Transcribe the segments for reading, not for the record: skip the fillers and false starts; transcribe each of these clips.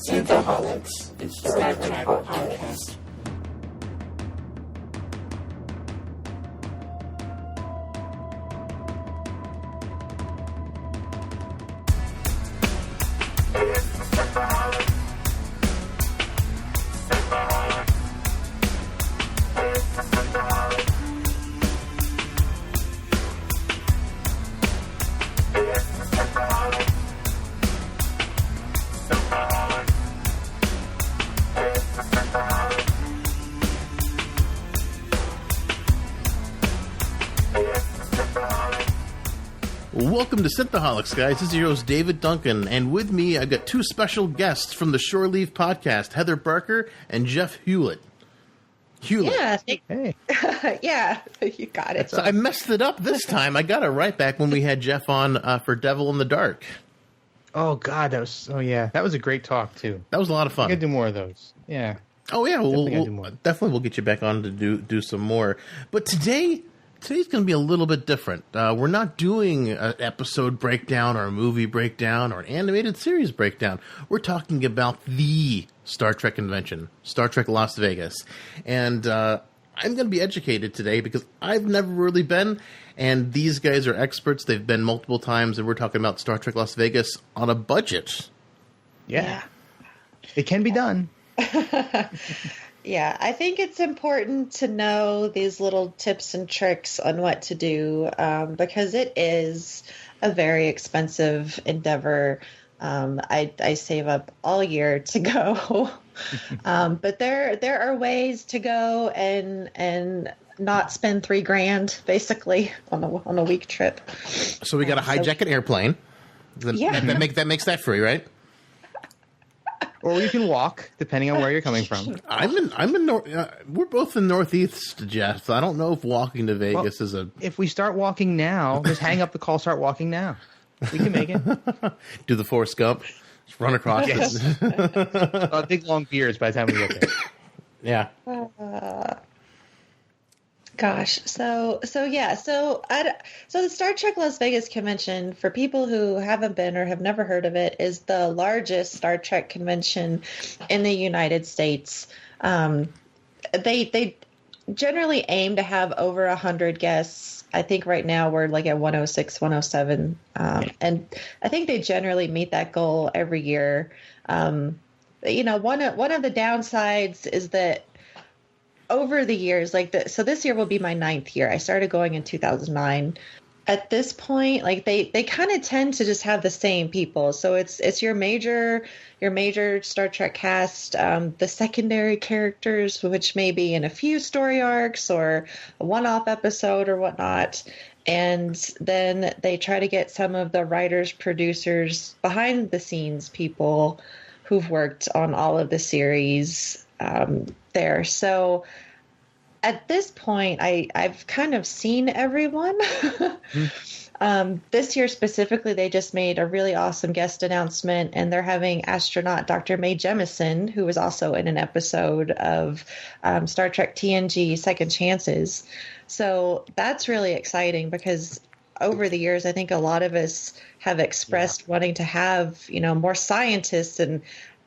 Synthaholics. It's the Red Tribal Podcast. Welcome to Synthaholics, guys. This is your host, David Duncan, and with me, I've got two special guests from the Shore Leave podcast, Heather Barker and Jeff Hewlett. Yeah. Hey. Yeah, you got it. So I messed it up this time. I got it right back when we had Jeff on for Devil in the Dark. Oh, God, that was a great talk, too. That was a lot of fun. We gotta do more of those. Yeah. Oh, yeah, we'll get you back on to do some more. But today's going to be a little bit different. We're not doing an episode breakdown or a movie breakdown or an animated series breakdown. We're talking about the Star Trek convention, Star Trek Las Vegas. And I'm going to be educated today because I've never really been, and these guys are experts. They've been multiple times, and we're talking about Star Trek Las Vegas on a budget. Yeah. It can be done. Yeah, I think it's important to know these little tips and tricks on what to do because it is a very expensive endeavor. I save up all year to go, but there are ways to go and not spend $3,000 basically on a week trip. So we got to hijack an airplane. That makes that free, right? Or you can walk, depending on where you're coming from. We're both in Northeast, Jeff. I don't know if walking to Vegas is a... If we start walking now, just hang up the call, start walking now. We can make it. Do the Forrest Gump. Just run across it. Big, long beards by the time we get there. Yeah. Gosh, so the Star Trek Las Vegas convention, for people who haven't been or have never heard of it, is the largest Star Trek convention in the United States. They generally aim to have over 100 guests. I think right now we're like at 106, 107, and I think they generally meet that goal every year. One of the downsides is that over the years, so this year will be my 9th year. I started going in 2009. At this point, they kind of tend to just have the same people. So it's your major Star Trek cast, the secondary characters, which may be in a few story arcs or a one-off episode or whatnot. And then they try to get some of the writers, producers, behind the scenes people who've worked on all of the series there. So at this point, I've kind of seen everyone. This year specifically, they just made a really awesome guest announcement, and they're having astronaut Dr. Mae Jemison, who was also in an episode of Star Trek TNG Second Chances. So that's really exciting because over the years, I think a lot of us have expressed wanting to have, more scientists and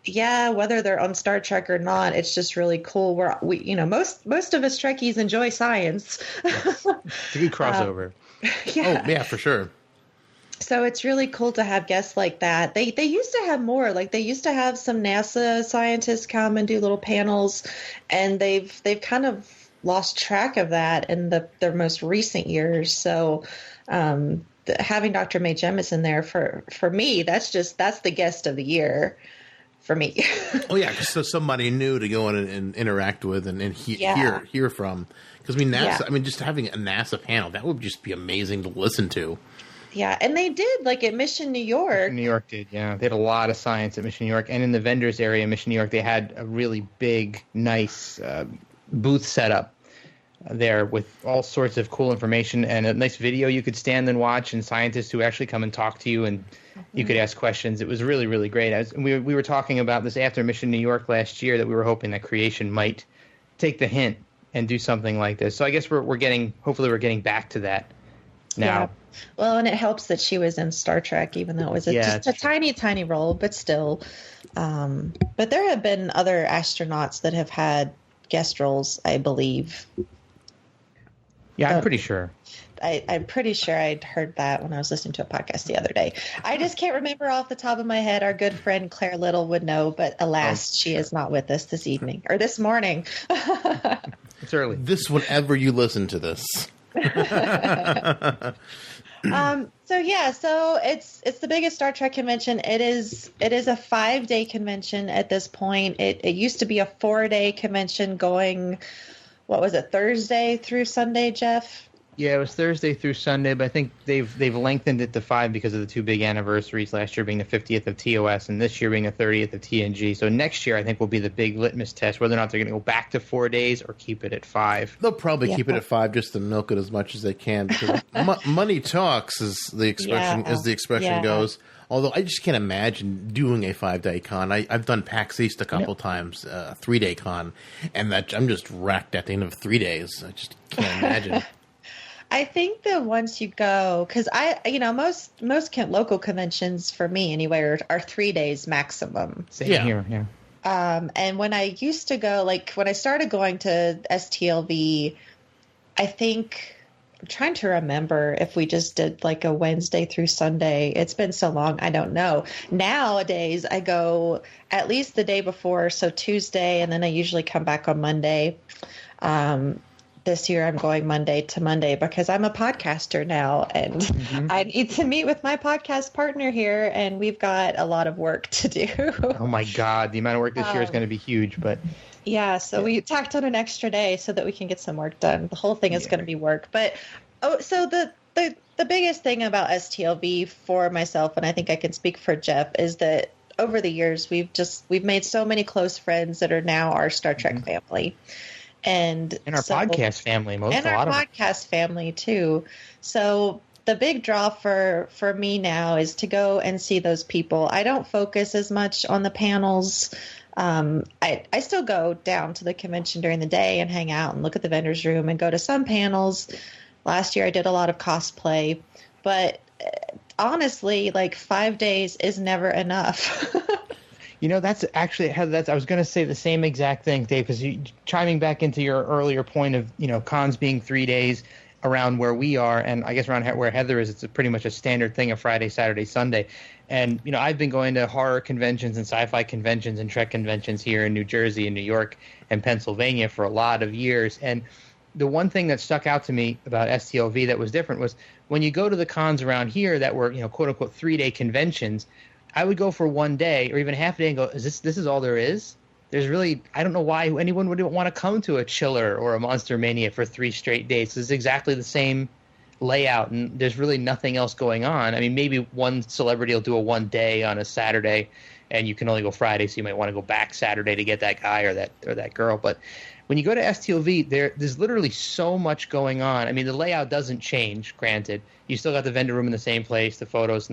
whether they're on Star Trek or not, it's just really cool. Most of us Trekkies enjoy science. It's a good crossover. Yeah. Oh, yeah, for sure. So it's really cool to have guests like that. They used to have more. They used to have some NASA scientists come and do little panels, and they've kind of lost track of that in their most recent years. So having Dr. Mae Jemison there for me, that's the guest of the year. For me. Oh yeah, so somebody new to go in and interact with and hear from. Because NASA, just having a NASA panel, that would just be amazing to listen to. Yeah, and they did, at Mission New York. Mission New York did, yeah. They had a lot of science at Mission New York, and in the vendors area in Mission New York, they had a really big, nice booth setup there with all sorts of cool information and a nice video you could stand and watch, and scientists who actually come and talk to you, and you could ask questions. It was really, really great. We were talking about this after Mission New York last year, that we were hoping that Creation might take the hint and do something like this. So I guess hopefully we're getting back to that now. Yeah. Well, and it helps that she was in Star Trek, even though it was just a tiny, tiny role, but still. But there have been other astronauts that have had guest roles, I believe. Yeah, I'm pretty sure. I'm pretty sure I'd heard that when I was listening to a podcast the other day. I just can't remember off the top of my head. Our good friend Claire Little would know, but alas, she is not with us this evening or this morning. It's early. This whenever you listen to this. So it's the biggest Star Trek convention. It is a 5-day convention at this point. It used to be a 4-day convention going, what was it, Thursday through Sunday, Jeff? Yeah, it was Thursday through Sunday, but I think they've lengthened it to 5 because of the 2 big anniversaries. Last year being the 50th of TOS, and this year being the 30th of TNG. So next year, I think will be the big litmus test whether or not they're going to go back to 4 days or keep it at 5. They'll probably keep it at 5 just to milk it as much as they can. Because money talks, as the expression goes. Although I just can't imagine doing a 5-day con. I've done PAX East a couple times, 3-day con, and I'm just wrecked at the end of 3 days. I just can't imagine. I think that once you go, because most local conventions for me anyway are 3 days maximum. Same here, yeah. And when I used to go, like when I started going to STLV, I think I'm trying to remember if we just did like a Wednesday through Sunday. It's been so long, I don't know. Nowadays, I go at least the day before, so Tuesday, and then I usually come back on Monday. This year I'm going Monday to Monday because I'm a podcaster now, and I need to meet with my podcast partner here, and we've got a lot of work to do. Oh my God, the amount of work this year is going to be huge, but... So we tacked on an extra day so that we can get some work done. The whole thing is going to be work. But so the biggest thing about STLV for myself, and I think I can speak for Jeff, is that over the years we've made so many close friends that are now our Star Trek family. And our podcast family, podcast family too. So the big draw for me now is to go and see those people. I don't focus as much on the panels. I still go down to the convention during the day and hang out and look at the vendor's room and go to some panels. Last year I did a lot of cosplay, but honestly, like 5 days is never enough. That's actually I was going to say the same exact thing, Dave, because chiming back into your earlier point of, cons being 3 days around where we are, and I guess around where Heather is, it's pretty much a standard thing of Friday, Saturday, Sunday. And, I've been going to horror conventions and sci-fi conventions and Trek conventions here in New Jersey and New York and Pennsylvania for a lot of years. And the one thing that stuck out to me about STLV that was different was when you go to the cons around here that were, quote-unquote 3-day conventions, I would go for 1 day or even half a day and go, this is all there is? There's really, I don't know why anyone would want to come to a Chiller or a Monster Mania for 3 straight days. It's exactly the same layout, and there's really nothing else going on. I mean, maybe one celebrity will do a 1 day on a Saturday, and you can only go Friday, so you might want to go back Saturday to get that guy or that girl. But when you go to STLV, there's literally so much going on. I mean, the layout doesn't change, granted. You still got the vendor room in the same place, the photos,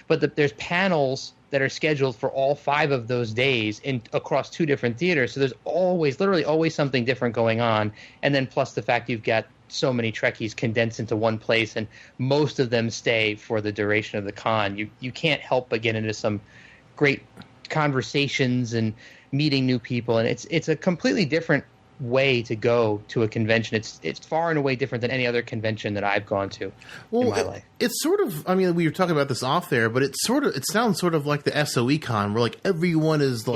but there's panels that are scheduled for all 5 of those days across 2 different theaters. So there's literally always something different going on. And then plus the fact you've got so many Trekkies condensed into one place, and most of them stay for the duration of the con. You can't help but get into some great conversations and meeting new people, and it's a completely different way to go to a convention. It's far and away different than any other convention that I've gone to in my life. It's sort of, I mean, we were talking about this off there, but it sounds sort of like the SOE con, where like everyone is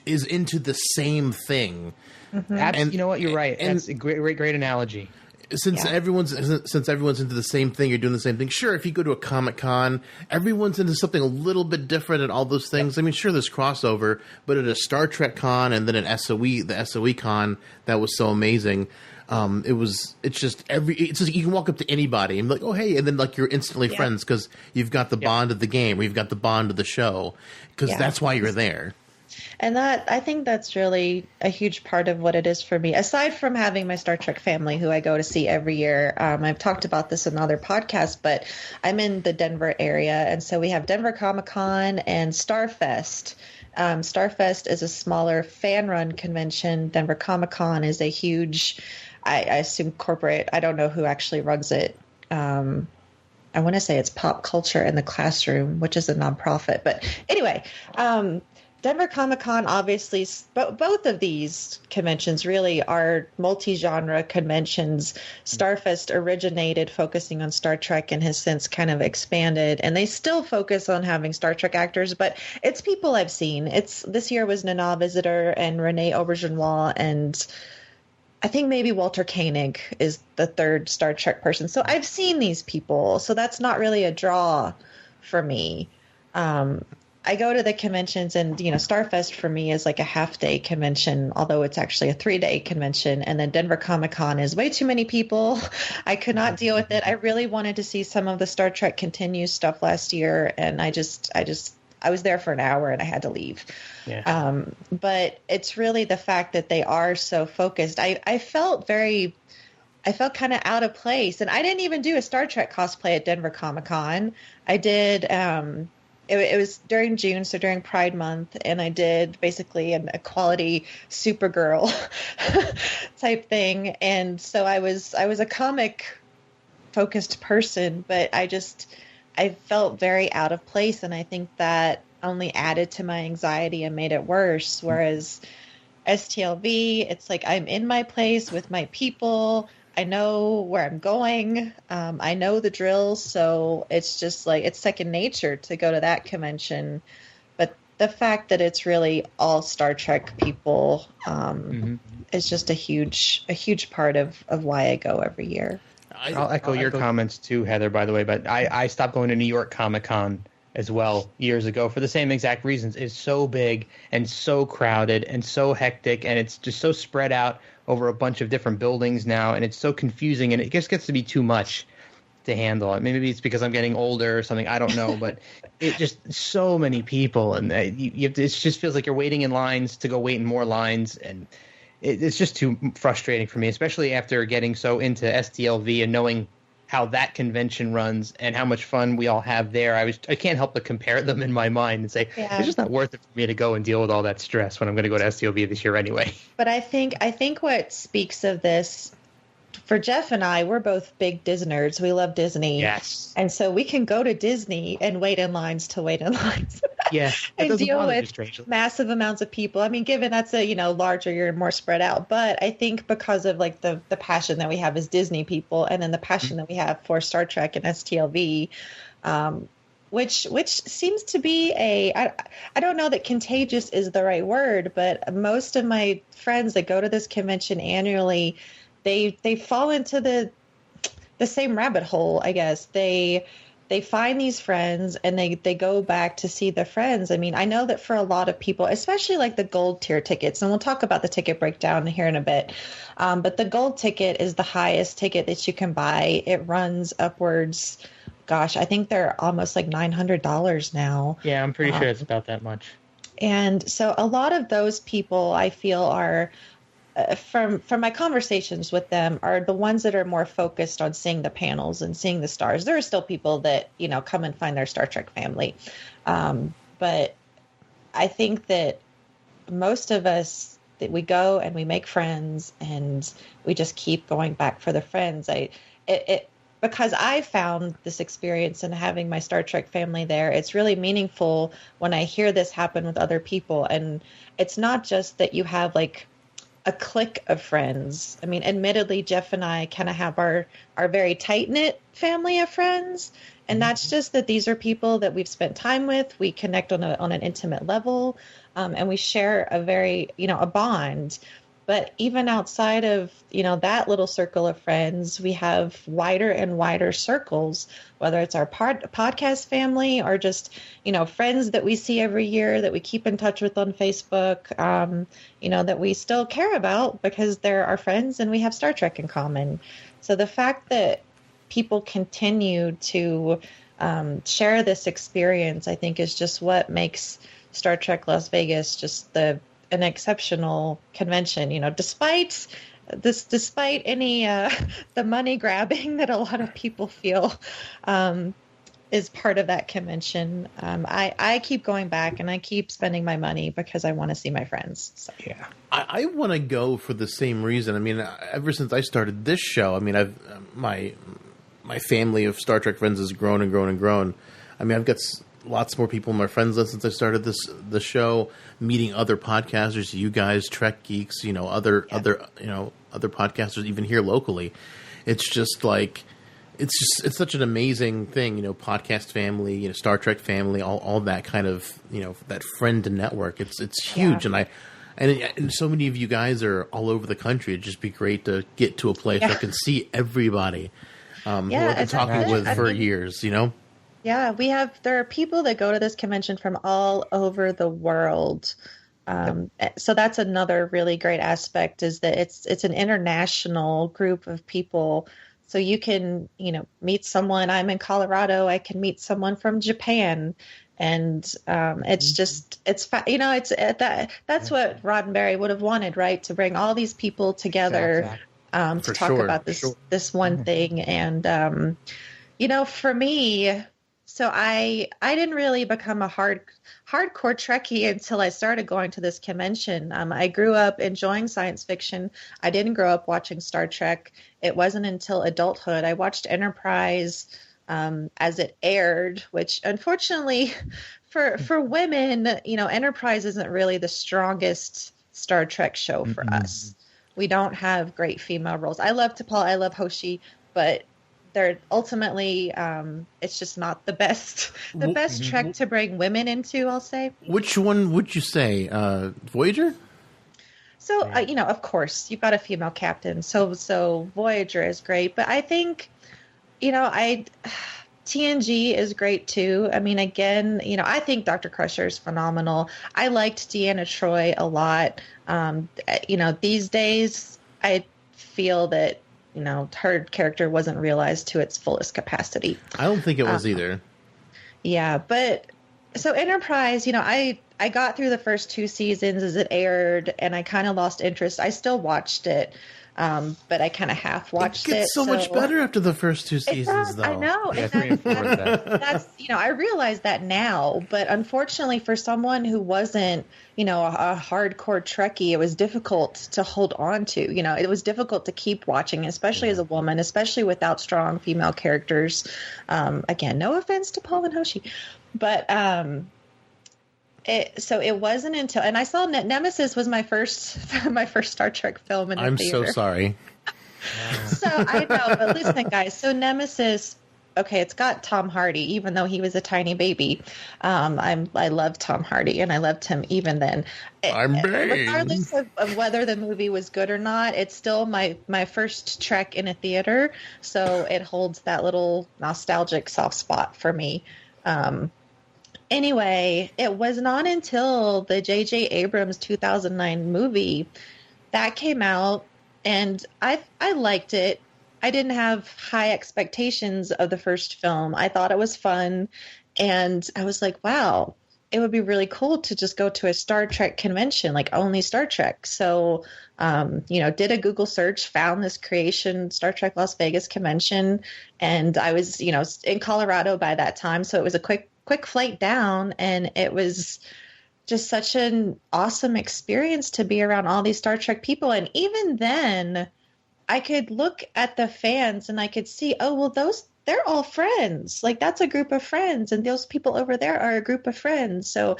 is into the same thing. Mm-hmm. And you know what, you're right. That's a great analogy. Since everyone's into the same thing, you're doing the same thing. Sure, if you go to a Comic-Con, everyone's into something a little bit different and all those things. I mean, sure, there's crossover, but at a Star Trek con and then an the SOE con, that was so amazing. It's just you can walk up to anybody and be like, oh hey, and then like you're instantly friends because you've got the bond of the game or you've got the bond of the show because that's why you're there. And I think that's really a huge part of what it is for me. Aside from having my Star Trek family, who I go to see every year, I've talked about this in other podcasts, but I'm in the Denver area, and so we have Denver Comic-Con and Starfest. Starfest is a smaller fan-run convention. Denver Comic-Con is a huge, I assume, corporate. I don't know who actually runs it. I want to say it's Pop Culture in the Classroom, which is a nonprofit. But anyway, Denver Comic-Con, obviously, both of these conventions really are multi-genre conventions. Starfest originated focusing on Star Trek and has since kind of expanded, and they still focus on having Star Trek actors, but it's people I've seen. This year was Nana Visitor and Renee Auberjonois, and I think maybe Walter Koenig is the third Star Trek person. So I've seen these people, so that's not really a draw for me. I go to the conventions, and Starfest for me is like a half-day convention, although it's actually a 3-day convention. And then Denver Comic-Con is way too many people. I could not deal with it. I really wanted to see some of the Star Trek Continues stuff last year, and I was there for an hour and I had to leave. Yeah. But it's really the fact that they are so focused. I felt kind of out of place, and I didn't even do a Star Trek cosplay at Denver Comic-Con. I did. It was during June, so during Pride Month, and I did basically an equality Supergirl type thing. And so I was a comic focused person, but I felt very out of place, and I think that only added to my anxiety and made it worse. Whereas STLV, it's like I'm in my place with my people. I know where I'm going. I know the drills, so it's just like it's second nature to go to that convention. But the fact that it's really all Star Trek people is just a huge part of why I go every year. I'll echo your comments too, Heather, by the way, but I stopped going to New York Comic-Con as well years ago for the same exact reasons. It's so big and so crowded and so hectic, and it's just so spread out over a bunch of different buildings now, and it's so confusing, and it just gets to be too much to handle. Maybe it's because I'm getting older or something, I don't know, but it just so many people, and it just feels like you're waiting in lines to go wait in more lines, and it's just too frustrating for me, especially after getting so into STLV and knowing how that convention runs and how much fun we all have there. I can't help but compare them in my mind and say, it's just not worth it for me to go and deal with all that stress when I'm going to go to STLV this year anyway. But I think what speaks of this, for Jeff and I, we're both big Disney nerds. We love Disney. Yes. And so we can go to Disney and wait in lines. Yeah. And deal with massive amounts of people. I mean, given that's a, larger, you're more spread out. But I think because of like the passion that we have as Disney people, and then the passion that we have for Star Trek and STLV, which seems to be I don't know that contagious is the right word, but most of my friends that go to this convention annually, they fall into the same rabbit hole, I guess. They find these friends and they go back to see the friends. I mean, I know that for a lot of people, especially like the gold tier tickets, and we'll talk about the ticket breakdown here in a bit, but the gold ticket is the highest ticket that you can buy. It runs upwards, gosh, I think they're almost like $900 now. Yeah, I'm pretty sure it's about that much. And so a lot of those people I feel are, from my conversations with them, are the ones that are more focused on seeing the panels and seeing the stars. There are still people that, come and find their Star Trek family. But I think that most of us, that we go and we make friends and we just keep going back for the friends. Because I found this experience in having my Star Trek family there, it's really meaningful when I hear this happen with other people. And it's not just that you have like a clique of friends. I mean, admittedly, Jeff and I kind of have our very tight-knit family of friends. And that's just that these are people that we've spent time with. We connect on an intimate level, and we share a very, a bond. But even outside of, that little circle of friends, we have wider and wider circles, whether it's our podcast family or just, friends that we see every year that we keep in touch with on Facebook, that we still care about because they're our friends and we have Star Trek in common. So the fact that people continue to share this experience, I think, is just what makes Star Trek Las Vegas just an exceptional convention, despite any the money grabbing that a lot of people feel is part of that convention. I keep going back and I keep spending my money because I want to see my friends. So. Yeah, I want to go for the same reason. I mean, ever since I started this show, I mean, my my family of Star Trek friends has grown and grown and grown. I mean, I've got lots more people on my friends list since I started the show. Meeting other podcasters, you guys, Trek geeks, other podcasters, even here locally. It's just like it's such an amazing thing, podcast family, Star Trek family, all that kind of that friend network. It's huge, and so many of you guys are all over the country. It'd just be great to get to a place where I can see everybody who I've been talking with for years. Yeah, there are people that go to this convention from all over the world. So that's another really great aspect, is that it's an international group of people. So you can, meet someone. I'm in Colorado. I can meet someone from Japan. And it's just, that's what Roddenberry would have wanted, right? To bring all these people together to talk about this one thing. And, for me, so I didn't really become a hardcore Trekkie until I started going to this convention. I grew up enjoying science fiction. I didn't grow up watching Star Trek. It wasn't until adulthood. I watched Enterprise as it aired, which unfortunately for women, Enterprise isn't really the strongest Star Trek show for us. We don't have great female roles. I love T'Pol, I love Hoshi, but they're ultimately it's just not the best Trek to bring women into, I'll say. Which one would you say? Voyager? So of course you've got a female captain, so Voyager is great, but I think TNG is great too. I mean, again, I think Dr. Crusher is phenomenal. I liked Deanna Troi a lot. These days I feel that her character wasn't realized to its fullest capacity. I don't think it was either. Yeah, but so Enterprise, I got through the first 2 seasons as it aired, and I kind of lost interest. I still watched it, but I kind of half watched it. It gets so much better after the first 2 seasons, though. I know. Yeah, that's I realize that now, but unfortunately for someone who wasn't, a hardcore Trekkie, it was difficult to hold on to. It was difficult to keep watching, especially as a woman, especially without strong female characters. Again, no offense to Paul and Hoshi, but it wasn't until, and I saw Nemesis was my first Star Trek film in the theater. I'm so sorry. So I know, but listen, guys. So Nemesis, okay, it's got Tom Hardy, even though he was a tiny baby. I love Tom Hardy, and I loved him even then. Regardless of whether the movie was good or not, it's still my first Trek in a theater, so it holds that little nostalgic soft spot for me. Anyway, it was not until the J.J. Abrams 2009 movie that came out, and I liked it. I didn't have high expectations of the first film. I thought it was fun, and I was like, wow, it would be really cool to just go to a Star Trek convention, like only Star Trek. So, did a Google search, found this creation, Star Trek Las Vegas convention, and I was, in Colorado by that time, so it was a quick flight down, and it was just such an awesome experience to be around all these Star Trek people. And even then, I could look at the fans and I could see, oh, well, they're all friends. Like, that's a group of friends, and those people over there are a group of friends. So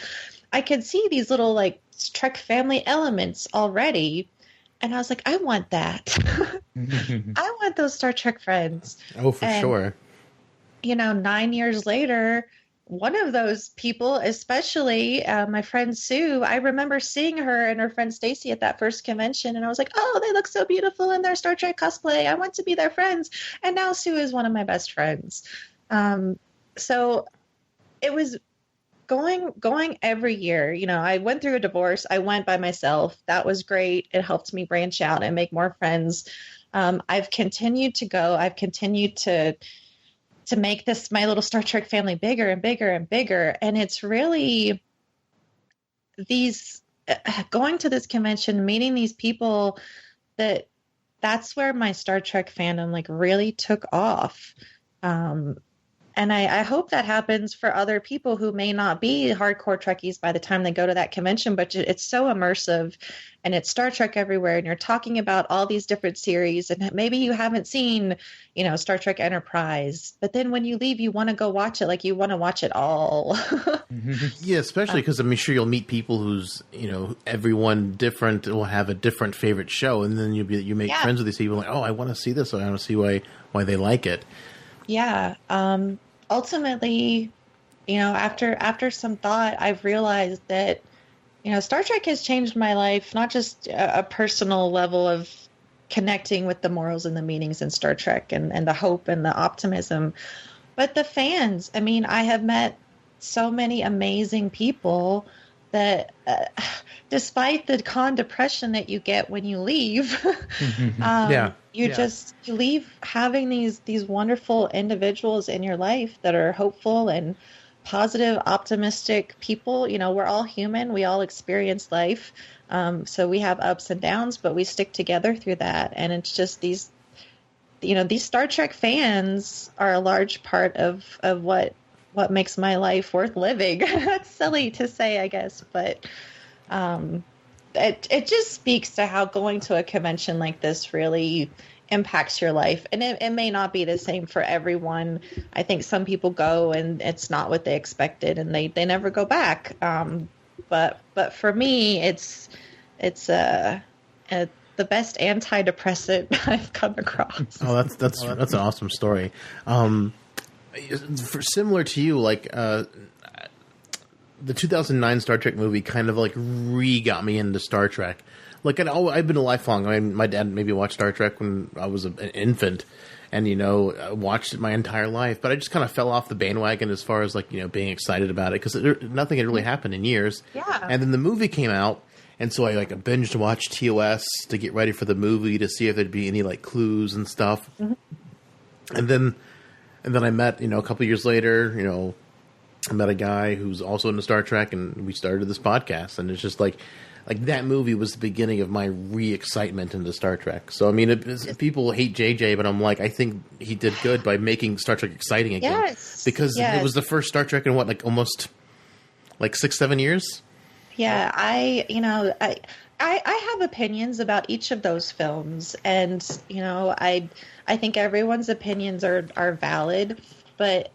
I could see these little, like, Trek family elements already. And I was like, I want that. I want those Star Trek friends. Oh, for sure. 9 years later, one of those people, especially my friend Sue, I remember seeing her and her friend Stacy at that first convention, and I was like, oh, they look so beautiful in their Star Trek cosplay. I want to be their friends. And now Sue is one of my best friends. So it was going every year. I went through a divorce. I went by myself. That was great. It helped me branch out and make more friends. I've continued to go. I've continued to make this, my little Star Trek family, bigger and bigger and bigger. And it's really going to this convention, meeting these people, that's where my Star Trek fandom really took off. I hope that happens for other people who may not be hardcore Trekkies by the time they go to that convention, but it's so immersive and it's Star Trek everywhere. And you're talking about all these different series and maybe you haven't seen, Star Trek Enterprise, but then when you leave, you want to go watch it. Like you want to watch it all. Yeah, especially because I'm sure you'll meet people who's, everyone different will have a different favorite show. And then you make friends with these people like, oh, I want to see this. I want to see why they like it. Yeah. Ultimately, after some thought, I've realized that, Star Trek has changed my life, not just a personal level of connecting with the morals and the meanings in Star Trek and the hope and the optimism, but the fans. I mean, I have met so many amazing people that despite the con depression that you get when you leave, you leave having these wonderful individuals in your life that are hopeful and positive, optimistic people. We're all human. We all experience life. So we have ups and downs, but we stick together through that. And it's just these Star Trek fans are a large part of what makes my life worth living. That's silly to say, I guess, but it just speaks to how going to a convention like this really impacts your life. And it may not be the same for everyone. I think some people go and it's not what they expected and they never go back. But for me, it's the best antidepressant I've come across. Oh, that's an awesome story. Similar to you, like the 2009 Star Trek movie kind of like got me into Star Trek. Like I've been a lifelong. I mean, my dad maybe watched Star Trek when I was an infant, and I watched it my entire life. But I just kind of fell off the bandwagon as far as like being excited about it because nothing had really happened in years. Yeah. And then the movie came out, and so I binged watched TOS to get ready for the movie to see if there'd be any like clues and stuff. Mm-hmm. And then I met a couple years later. I met a guy who's also into Star Trek, and we started this podcast. And it's just like that movie was the beginning of my re-excitement into Star Trek. So, I mean, people hate JJ, but I'm like, I think he did good by making Star Trek exciting again. Yes. Because it was the first Star Trek in almost 6-7 years? Yeah, I have opinions about each of those films. And, I think everyone's opinions are valid. But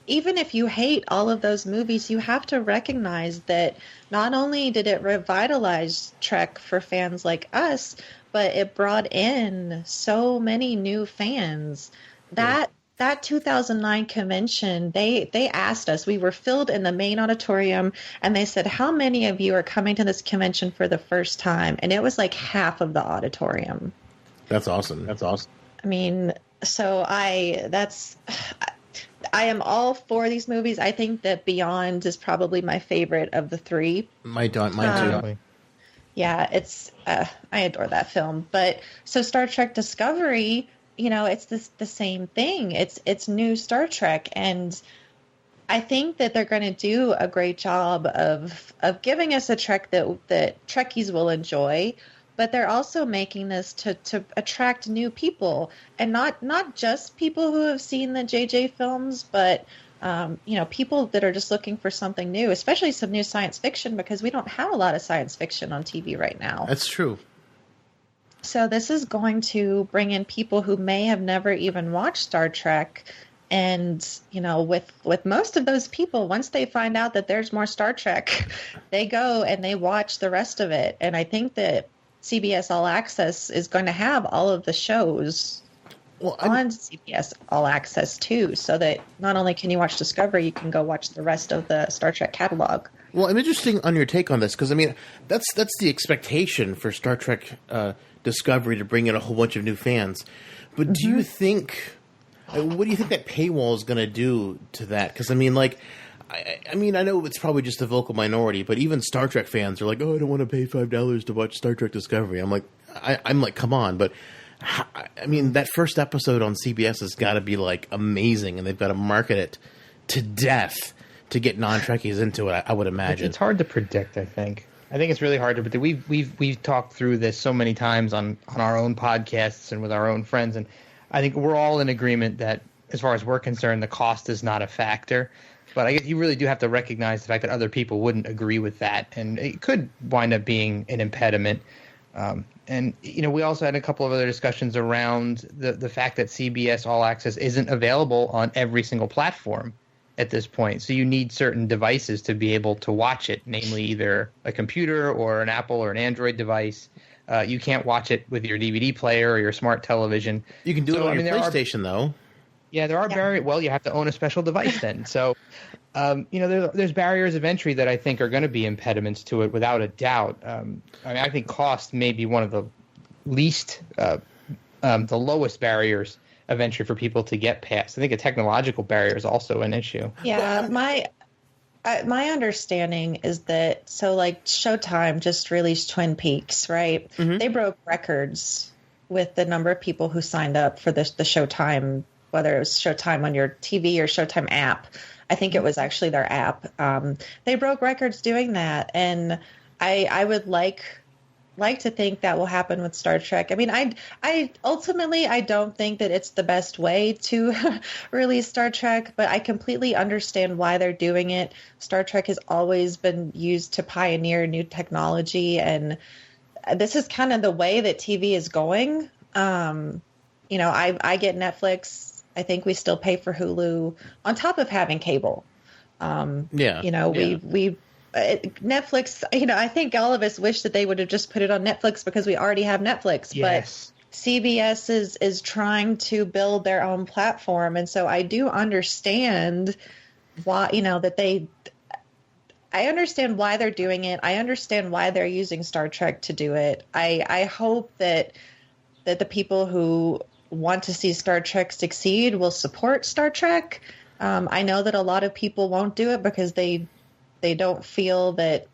even if you hate all of those movies, you have to recognize that not only did it revitalize Trek for fans like us, but it brought in so many new fans. That 2009 convention, they asked us, we were filled in the main auditorium, and they said, how many of you are coming to this convention for the first time? And it was like half of the auditorium. That's awesome. I mean, so I am all for these movies. I think that Beyond is probably my favorite of the three. Mine too. Yeah, it's I adore that film. But so Star Trek Discovery, it's the same thing. It's new Star Trek, and I think that they're going to do a great job of giving us a Trek that Trekkies will enjoy. But they're also making this to attract new people, and not just people who have seen the JJ films, but people that are just looking for something new, especially some new science fiction, because we don't have a lot of science fiction on TV right now. That's true. So this is going to bring in people who may have never even watched Star Trek. And, with most of those people, once they find out that there's more Star Trek, they go and they watch the rest of it. And I think that CBS All Access is going to have all of the shows on CBS All Access too, so that not only can you watch Discovery, you can go watch the rest of the Star Trek catalog. Well, I'm interested on your take on this because, I mean, that's the expectation for Star Trek Discovery to bring in a whole bunch of new fans. But do you think, what do you think that paywall is going to do to that? Because, I mean, I know it's probably just a vocal minority, but even Star Trek fans are like, oh, I don't want to pay $5 to watch Star Trek Discovery. I'm like, come on. But, I mean, that first episode on CBS has got to be, amazing, and they've got to market it to death to get non-Trekkies into it, I would imagine. It's hard to predict, I think. I think it's really hard to predict. We've talked through this so many times on our own podcasts and with our own friends, and I think we're all in agreement that as far as we're concerned, the cost is not a factor. But I guess you really do have to recognize the fact that other people wouldn't agree with that, and it could wind up being an impediment. And we also had a couple of other discussions around the fact that CBS All Access isn't available on every single platform at this point. So you need certain devices to be able to watch it, namely either a computer or an Apple or an Android device. You can't watch it with your DVD player or your smart television. You can do it on your PlayStation, though. Yeah, there are barriers. Well, you have to own a special device then. So, there's barriers of entry that I think are going to be impediments to it without a doubt. I think cost may be one of the least, the lowest barriers of entry for people to get past. I think a technological barrier is also an issue. Yeah, my understanding is that, Showtime just released Twin Peaks, right? Mm-hmm. They broke records with the number of people who signed up for the Showtime, whether it was Showtime on your TV or Showtime app. I think it was actually their app. They broke records doing that, and I would like to think that will happen with Star Trek. I mean, I ultimately I don't think that it's the best way to release Star Trek, but I completely understand why they're doing it. Star Trek has always been used to pioneer new technology, and this is kind of the way that TV is going. I get Netflix. I think we still pay for Hulu on top of having cable. We Netflix, I think all of us wish that they would have just put it on Netflix because we already have Netflix. Yes. But CBS is trying to build their own platform. And so I do understand why, I understand why they're doing it. I understand why they're using Star Trek to do it. I hope that the people who want to see Star Trek succeed will support Star Trek. I know that a lot of people won't do it because they don't feel that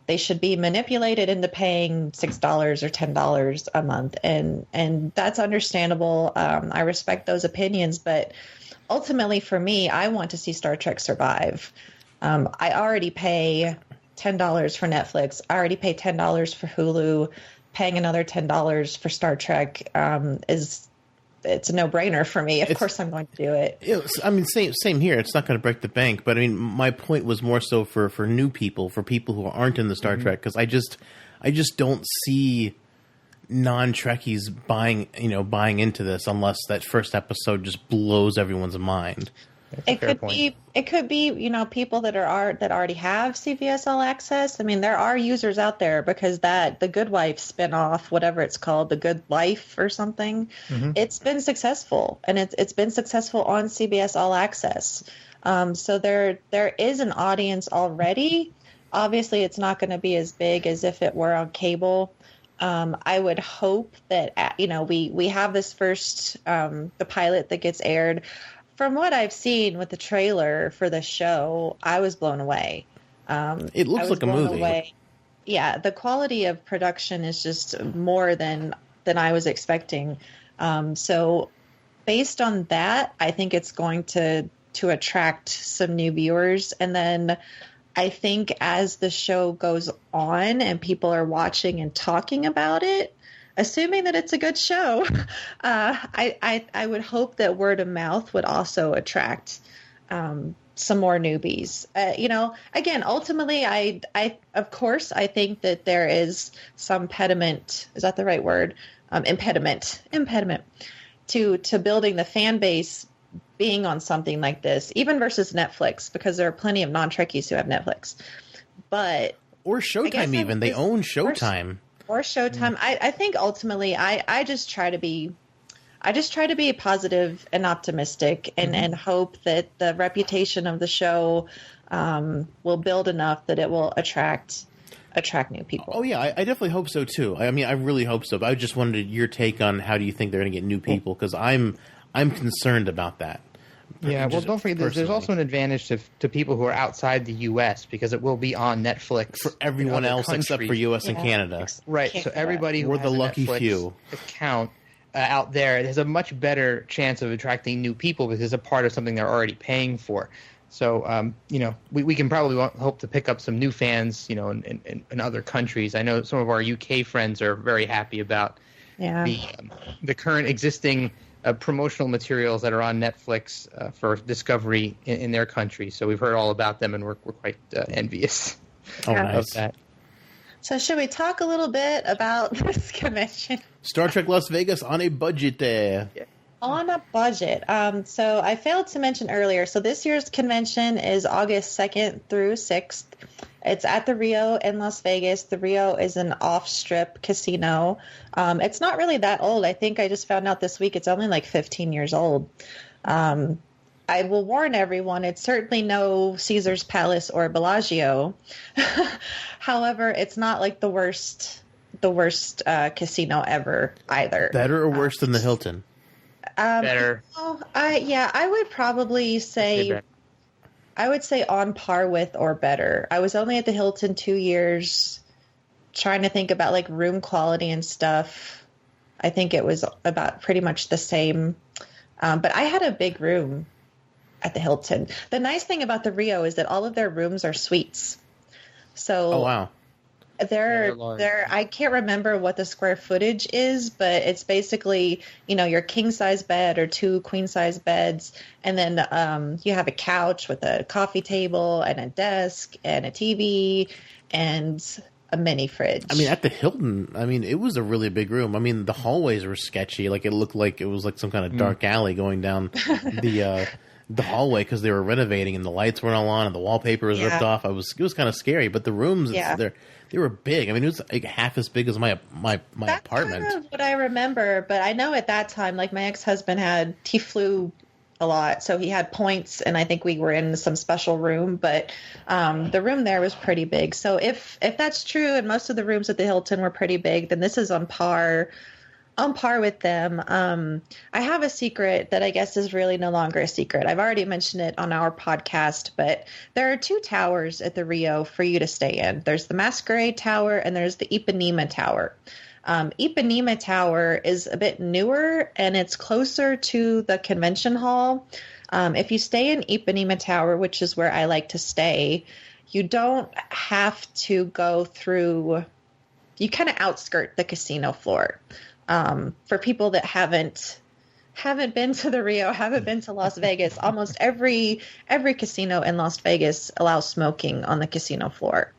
they should be manipulated into paying $6 or $10 a month. And that's understandable. I respect those opinions, but ultimately for me, I want to see Star Trek survive. I already pay $10 for Netflix. I already pay $10 for Hulu. Paying another $10 for Star Trek it's a no-brainer for me. Of course I'm going to do it. Same here. It's not going to break the bank. But, my point was more so for new people, for people who aren't in the Star Trek, because I just don't see non-Trekkies buying into this unless that first episode just blows everyone's mind. It could be people that already have CBS All Access. I mean, there are users out there because the Good Wife spinoff, whatever it's called, The Good Life or something, it's been successful, and it's been successful on CBS All Access. So there is an audience already. Obviously, it's not going to be as big as if it were on cable. I would hope that we have this first the pilot that gets aired. From what I've seen with the trailer for the show, I was blown away. It looks like a movie. Away. Yeah, the quality of production is just more than I was expecting. So based on that, I think it's going to attract some new viewers. And then I think as the show goes on and people are watching and talking about it, assuming that it's a good show, I would hope that word of mouth would also attract some more newbies. Again, ultimately, I of course I think that there is some impediment. Is that the right word? Impediment to building the fan base being on something like this, even versus Netflix, because there are plenty of non-Trekkies who have Netflix. Or Showtime even. They own Showtime. Or Showtime. I think ultimately I just try to be positive and optimistic and hope that the reputation of the show will build enough that it will attract new people. Oh yeah, I definitely hope so too. I really hope so. But I just wanted your take on how do you think they're going to get new people, because I'm concerned about that. Yeah, well, don't forget, there's also an advantage to people who are outside the U.S. because it will be on Netflix for everyone else except for U.S. and Canada. Right, so everybody who We're has the a lucky Netflix few. account out there has a much better chance of attracting new people because it's a part of something they're already paying for. So, we can probably hope to pick up some new fans, in other countries. I know some of our UK friends are very happy about the current existing promotional materials that are on Netflix for Discovery in their country. So we've heard all about them, and we're quite envious of that. So should we talk a little bit about this convention? Star Trek Las Vegas on a budget there. Yeah. On a budget. So I failed to mention earlier. So this year's convention is August 2nd through 6th. It's at the Rio in Las Vegas. The Rio is an off-strip casino. It's not really that old. I think I just found out this week it's only like 15 years old. I will warn everyone, it's certainly no Caesar's Palace or Bellagio. However, it's not like the worst casino ever either. Better or worse than the Hilton? Better. I would probably say, I would say on par with or better. I was only at the Hilton 2 years, trying to think about like room quality and stuff. I think it was about pretty much the same. But I had a big room at the Hilton. The nice thing about the Rio is that all of their rooms are suites. So oh wow. They're I can't remember what the square footage is, but it's basically, your king size bed or 2 queen size beds, and then you have a couch with a coffee table and a desk and a TV and a mini fridge. I mean, at the Hilton, it was a really big room. The hallways were sketchy. Like, it looked like it was like some kind of dark alley going down the hallway because they were renovating and the lights weren't all on and the wallpaper was ripped off. It was kind of scary, but the rooms, they were big. It was like half as big as my That's apartment. Kind of what I remember, but I know at that time, like my ex-husband he flew a lot, so he had points, and I think we were in some special room, but the room there was pretty big. So if that's true, and most of the rooms at the Hilton were pretty big, then this is on par with them. I have a secret that I guess is really no longer a secret. I've already mentioned it on our podcast, but there are 2 towers at the Rio for you to stay in. There's the Masquerade Tower and there's the Ipanema Tower. Ipanema Tower is a bit newer and it's closer to the convention hall. If you stay in Ipanema Tower, which is where I like to stay, you don't have to go through, you kind of outskirt the casino floor. For people that haven't been to the Rio, haven't been to Las Vegas, almost every casino in Las Vegas allows smoking on the casino floor.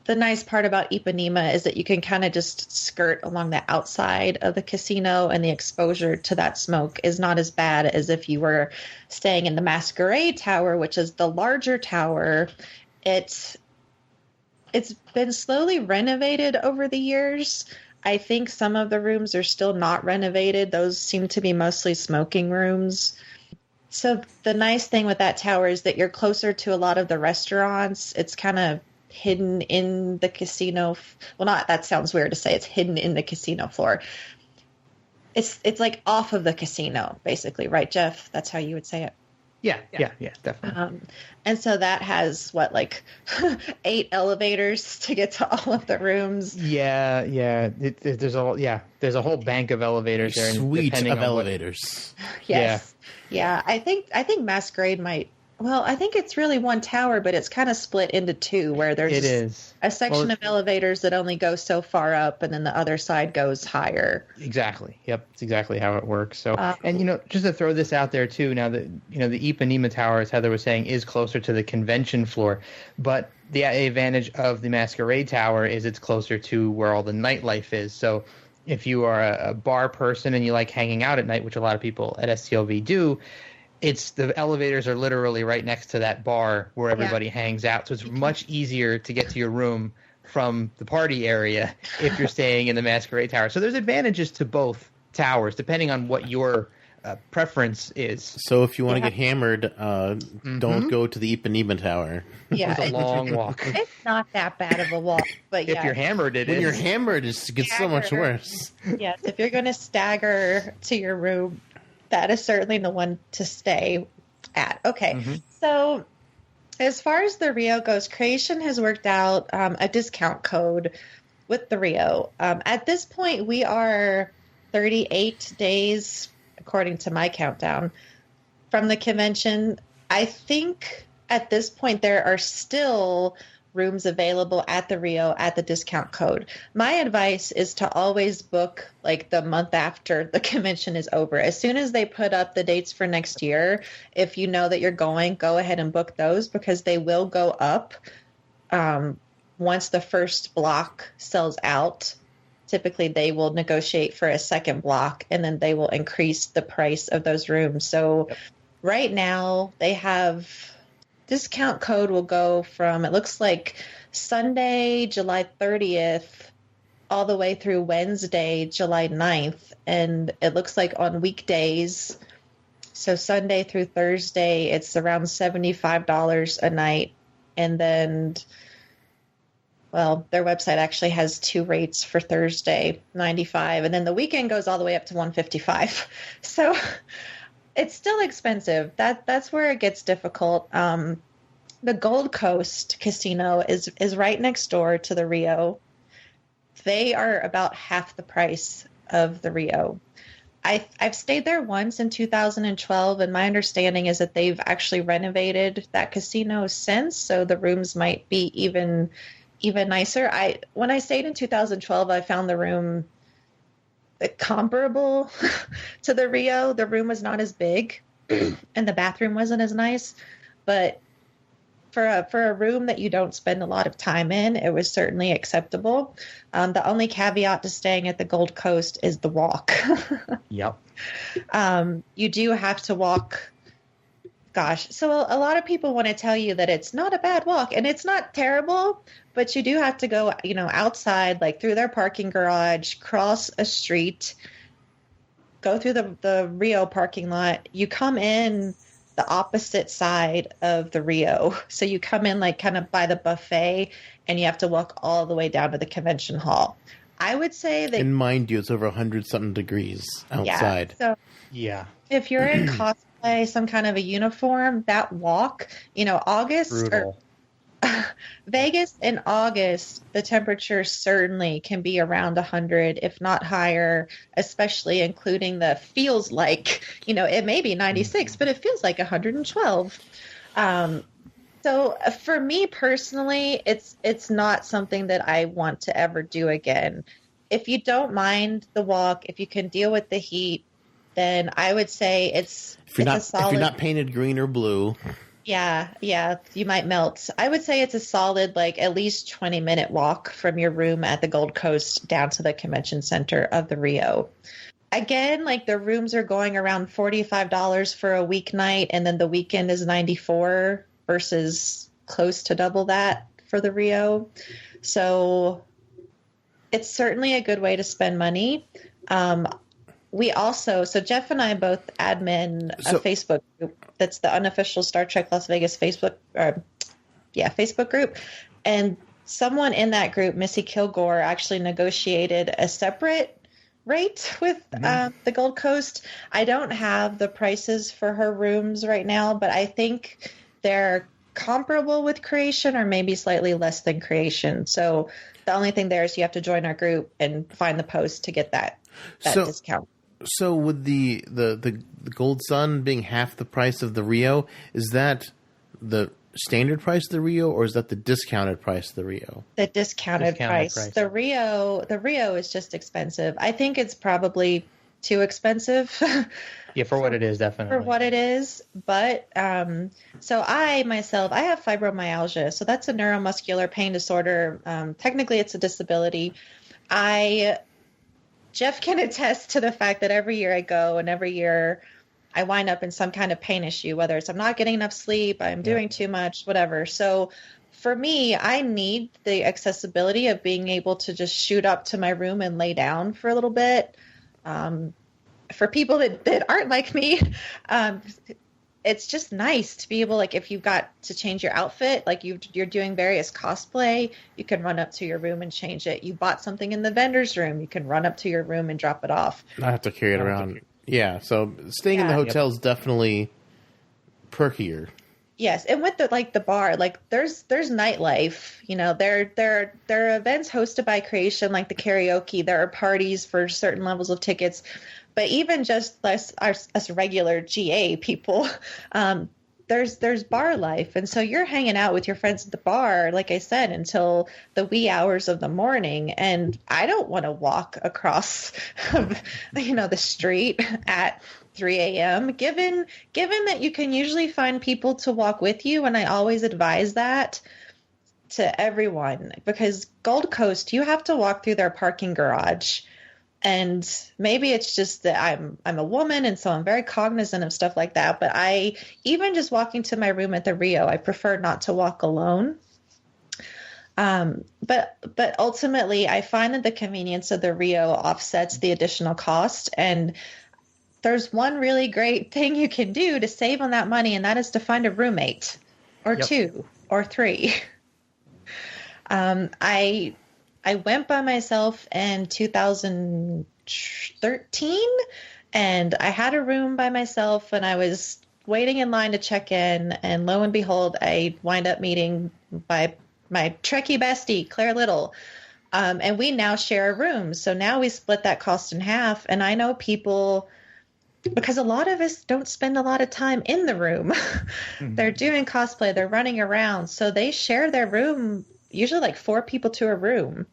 The nice part about Ipanema is that you can kind of just skirt along the outside of the casino, and the exposure to that smoke is not as bad as if you were staying in the Masquerade Tower, which is the larger tower. It's been slowly renovated over the years. I think some of the rooms are still not renovated. Those seem to be mostly smoking rooms. So the nice thing with that tower is that you're closer to a lot of the restaurants. It's kind of hidden in the casino. Well, not, that sounds weird to say it's hidden in the casino floor. It's like off of the casino, basically, right, Jeff? That's how you would say it. Yeah, definitely. And so that has like 8 elevators to get to all of the rooms. Yeah. There's a whole bank of elevators there. Suite of elevators. Yes. Yeah. I think Masquerade might. Well, I think it's really one tower, but it's kind of split into 2, where there's a section of elevators that only go so far up, and then the other side goes higher. Exactly. Yep, it's exactly how it works. So, and just to throw this out there too, now that the Ipanema Tower, as Heather was saying, is closer to the convention floor, but the advantage of the Masquerade Tower is it's closer to where all the nightlife is. So, if you are a bar person and you like hanging out at night, which a lot of people at STLV do, the elevators are literally right next to that bar where everybody hangs out. So it's much easier to get to your room from the party area if you're staying in the Masquerade Tower. So there's advantages to both towers, depending on what your preference is. So if you want to get hammered, don't go to the Ipanema Tower. Yeah, it's a long walk. It's not that bad of a walk, but if you're hammered, when you're hammered, it gets so much worse. Yes, if you're going to stagger to your room, that is certainly the one to stay at. Okay, So as far as the Rio goes, Creation has worked out a discount code with the Rio. At this point, we are 38 days, according to my countdown, from the convention. I think at this point there are still rooms available at the Rio at the discount code. My advice is to always book like the month after the convention is over. As soon as they put up the dates for next year, if you know that you're going, go ahead and book those because they will go up once the first block sells out. Typically, they will negotiate for a second block, and then they will increase the price of those rooms. So right now, they have discount code will go from, it looks like Sunday, July 30th, all the way through Wednesday, July 9th. And it looks like on weekdays, so Sunday through Thursday, it's around $75 a night. And then, well, their website actually has two rates for Thursday, $95, and then the weekend goes all the way up to $155. So it's still expensive. That's where it gets difficult. The Gold Coast Casino is right next door to the Rio. They are about half the price of the Rio. I've stayed there once in 2012, and my understanding is that they've actually renovated that casino since, so the rooms might be even nicer. When I stayed in 2012, I found the room comparable to the Rio. The room was not as big, and the bathroom wasn't as nice, but for a room that you don't spend a lot of time in, it was certainly acceptable. The only caveat to staying at the Gold Coast is the walk. Yep. You do have to walk. Gosh, so a lot of people want to tell you that it's not a bad walk, and it's not terrible, but you do have to go, outside, like through their parking garage, cross a street, go through the Rio parking lot. You come in the opposite side of the Rio. So you come in like kind of by the buffet, and you have to walk all the way down to the convention hall. I would say that... And mind you, it's over 100-something degrees outside. Yeah, so yeah. If you're in cosplay, some kind of a uniform, that walk, August... Brutal. Vegas in August, the temperature certainly can be around 100, if not higher, especially including the feels like, it may be 96, but it feels like 112. So for me personally, it's not something that I want to ever do again. If you don't mind the walk, if you can deal with the heat, then I would say it's a solid... If you're not painted green or blue... Yeah, you might melt. I would say it's a solid, at least 20-minute walk from your room at the Gold Coast down to the convention center of the Rio. Again, the rooms are going around $45 for a weeknight, and then the weekend is $94 versus close to double that for the Rio. So it's certainly a good way to spend money. We also, Jeff and I both admin a Facebook group that's the Unofficial Star Trek Las Vegas Facebook group. And someone in that group, Missy Kilgore, actually negotiated a separate rate with the Gold Coast. I don't have the prices for her rooms right now, but I think they're comparable with Creation or maybe slightly less than Creation. So the only thing there is you have to join our group and find the post to get that discount. So with the Gold Sun being half the price of the Rio, is that the standard price of the Rio, or is that the discounted price of the Rio? The discounted price. The Rio is just expensive. I think it's probably too expensive. Yeah, for what it is, definitely. For what it is. But so I have fibromyalgia. So that's a neuromuscular pain disorder. Technically, it's a disability. Jeff can attest to the fact that every year I go and every year I wind up in some kind of pain issue, whether it's I'm not getting enough sleep, I'm doing too much, whatever. So for me, I need the accessibility of being able to just shoot up to my room and lay down for a little bit. For people that aren't like me, it's just nice to be able, if you've got to change your outfit, you're doing various cosplay, you can run up to your room and change it. You bought something in the vendor's room, you can run up to your room and drop it off. I have to carry it around. Yeah, so staying in the hotel is definitely perkier. Yes, and with the bar, there's nightlife. There are events hosted by Creation, like the karaoke. There are parties for certain levels of tickets. But even just us regular GA people, there there's bar life, and so you're hanging out with your friends at the bar, like I said, until the wee hours of the morning. And I don't want to walk across, the street at 3 a.m. Given that you can usually find people to walk with you, and I always advise that to everyone, because Gold Coast, you have to walk through their parking garage. And maybe it's just that I'm a woman, and so I'm very cognizant of stuff like that. But even just walking to my room at the Rio, I prefer not to walk alone. But ultimately, I find that the convenience of the Rio offsets the additional cost. And there's one really great thing you can do to save on that money, and that is to find a roommate or two or three. I went by myself in 2013, and I had a room by myself, and I was waiting in line to check in, and lo and behold, I wind up meeting by my Trekkie bestie, Claire Little, and we now share a room. So now we split that cost in half, and I know people, because a lot of us don't spend a lot of time in the room. They're doing cosplay, they're running around, so they share their room, usually like 4 people to a room.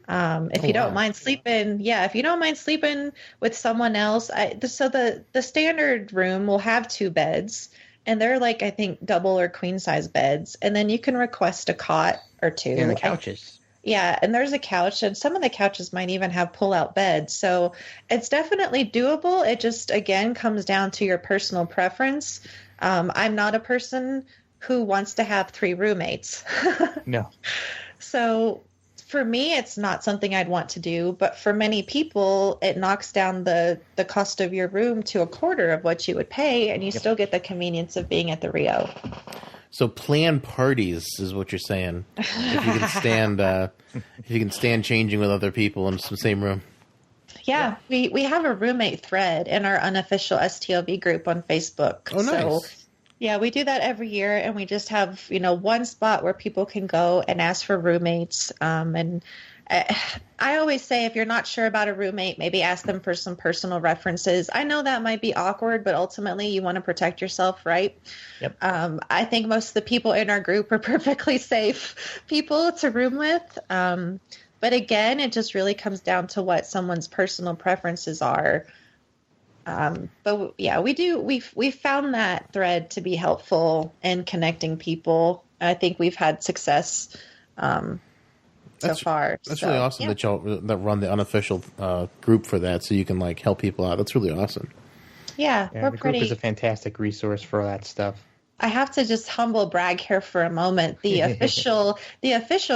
If you don't mind sleeping, if you don't mind sleeping with someone else, so the standard room will have 2 beds, and they're like, I think, double or queen size beds. And then you can request a cot or 2. And the couches. And there's a couch, and some of the couches might even have pull-out beds. So it's definitely doable. It just, again, comes down to your personal preference. I'm not a person who wants to have 3 roommates. No. So for me, it's not something I'd want to do. But for many people, it knocks down the cost of your room to a quarter of what you would pay, and you still get the convenience of being at the Rio. So plan parties is what you're saying. If you can stand changing with other people in the same room. Yeah, we have a roommate thread in our unofficial STLV group on Facebook. Oh, nice. So, yeah, we do that every year, and we just have, one spot where people can go and ask for roommates. And I always say, if you're not sure about a roommate, maybe ask them for some personal references. I know that might be awkward, but ultimately you want to protect yourself, right? Yep. I think most of the people in our group are perfectly safe people to room with. But again, it just really comes down to what someone's personal preferences are. But yeah, we found that thread to be helpful in connecting people. I think we've had success so far. That's really awesome that y'all that run the unofficial group for that, so you can help people out. That's really awesome. Yeah, the group is a fantastic resource for that stuff. I have to just humble brag here for a moment. The official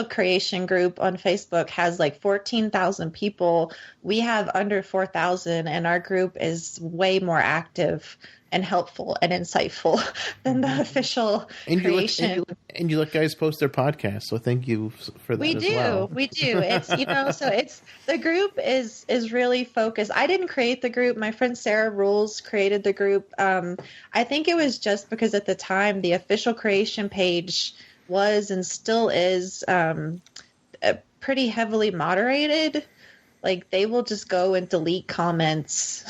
creation group on Facebook has 14,000 people. We have under 4,000, and our group is way more active and helpful and insightful than the official creation. And you let guys post their podcasts, so thank you for that as well. We do. It's so it's the group is really focused. I didn't create the group. My friend Sarah Rules created the group. I think it was just because at the time the official creation page was and still is pretty heavily moderated. They will just go and delete comments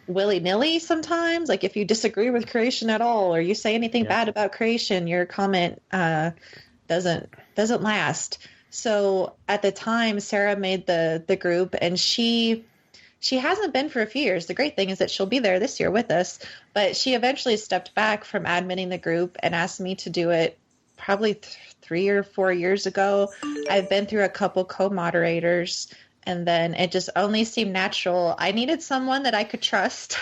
willy-nilly sometimes. If you disagree with creation at all, or you say anything bad about creation, your comment doesn't last. So at the time, Sarah made the group, and she hasn't been for a few years. The great thing is that she'll be there this year with us, but she eventually stepped back from adminning the group and asked me to do it probably 3 or 4 years ago. I've been through a couple co-moderators, and then it just only seemed natural. I needed someone that I could trust.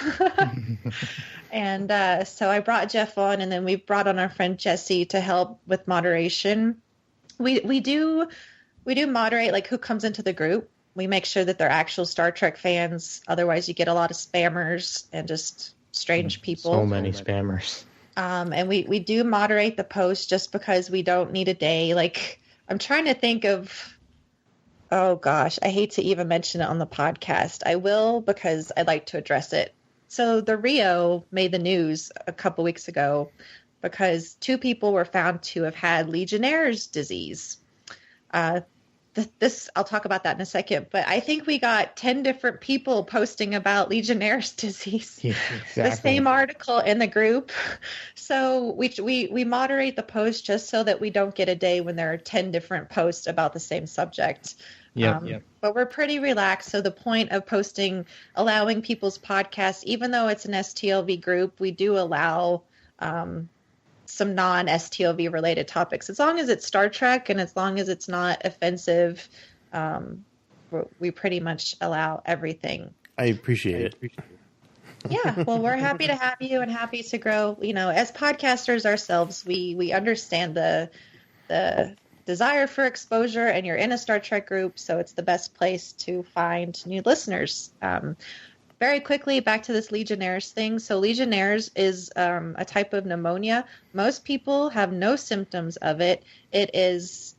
And so I brought Jeff on, and then we brought on our friend Jesse to help with moderation. We do moderate who comes into the group. We make sure that they're actual Star Trek fans. Otherwise, you get a lot of spammers and just strange people. So many spammers. And we do moderate the post just because we don't need a day. I'm trying to think of... Oh, gosh, I hate to even mention it on the podcast. I will, because I'd like to address it. So the Rio made the news a couple weeks ago because 2 people were found to have had Legionnaire's disease. this, I'll talk about that in a second, but I think we got 10 different people posting about Legionnaire's disease. Yeah, exactly. The same article in the group. So we moderate the post just so that we don't get a day when there are 10 different posts about the same subject. But we're pretty relaxed. So the point of posting, allowing people's podcasts, even though it's an STLV group, we do allow some non-STLV related topics. As long as it's Star Trek and as long as it's not offensive, we pretty much allow everything. I appreciate it. Yeah, well, we're happy to have you and happy to grow. You know, as podcasters ourselves, we understand the desire for exposure, and you're in a Star Trek group, so it's the best place to find new listeners. Very quickly, back to this Legionnaire's thing. So Legionnaire's is a type of pneumonia. Most people have no symptoms of it. It is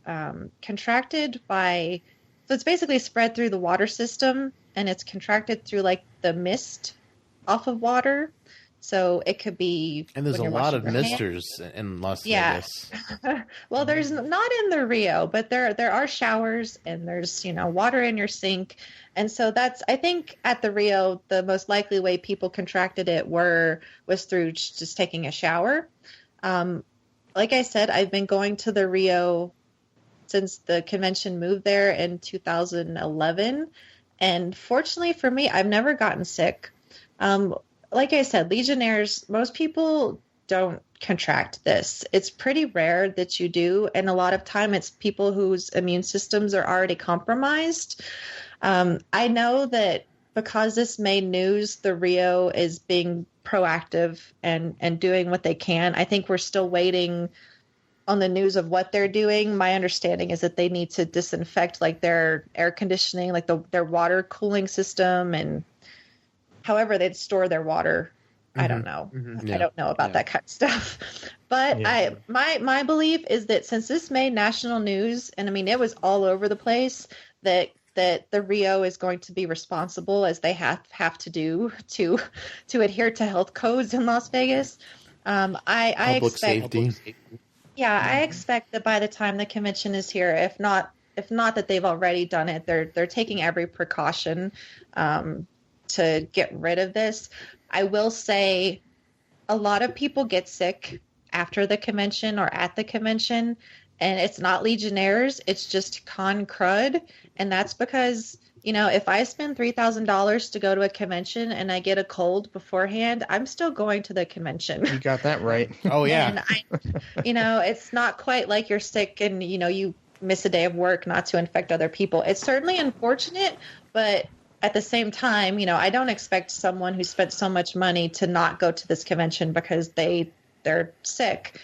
contracted by, so it's basically spread through the water system, and it's contracted through like the mist off of water. So it could be. And there's a lot of misters in Las Vegas. Well, there's not in the Rio, but there are showers and there's, water in your sink. And so I think at the Rio, the most likely way people contracted it was through just taking a shower. Like I said, I've been going to the Rio since the convention moved there in 2011. And fortunately for me, I've never gotten sick. Like I said, Legionnaires, most people don't contract this. It's pretty rare that you do. And a lot of time it's people whose immune systems are already compromised. I know that because this made news, the Rio is being proactive and doing what they can. I think we're still waiting on the news of what they're doing. My understanding is that they need to disinfect like their air conditioning, like their water cooling system, and however they'd store their water. I don't know. I don't know about that kind of stuff. But my belief is that since this made national news, and I mean it was all over the place, that the Rio is going to be responsible, as they have to do to adhere to health codes in Las Vegas. I expect safety. Yeah, I expect that by the time the convention is here, if not that they've already done it, they're taking every precaution to get rid of this. I will say a lot of people get sick after the convention or at the convention, and it's not Legionnaires, it's just con crud. And that's because, if I spend $3,000 to go to a convention and I get a cold beforehand, I'm still going to the convention. You got that right. Oh, yeah. And it's not quite like you're sick and, you miss a day of work not to infect other people. It's certainly unfortunate, but at the same time, I don't expect someone who spent so much money to not go to this convention because they're sick.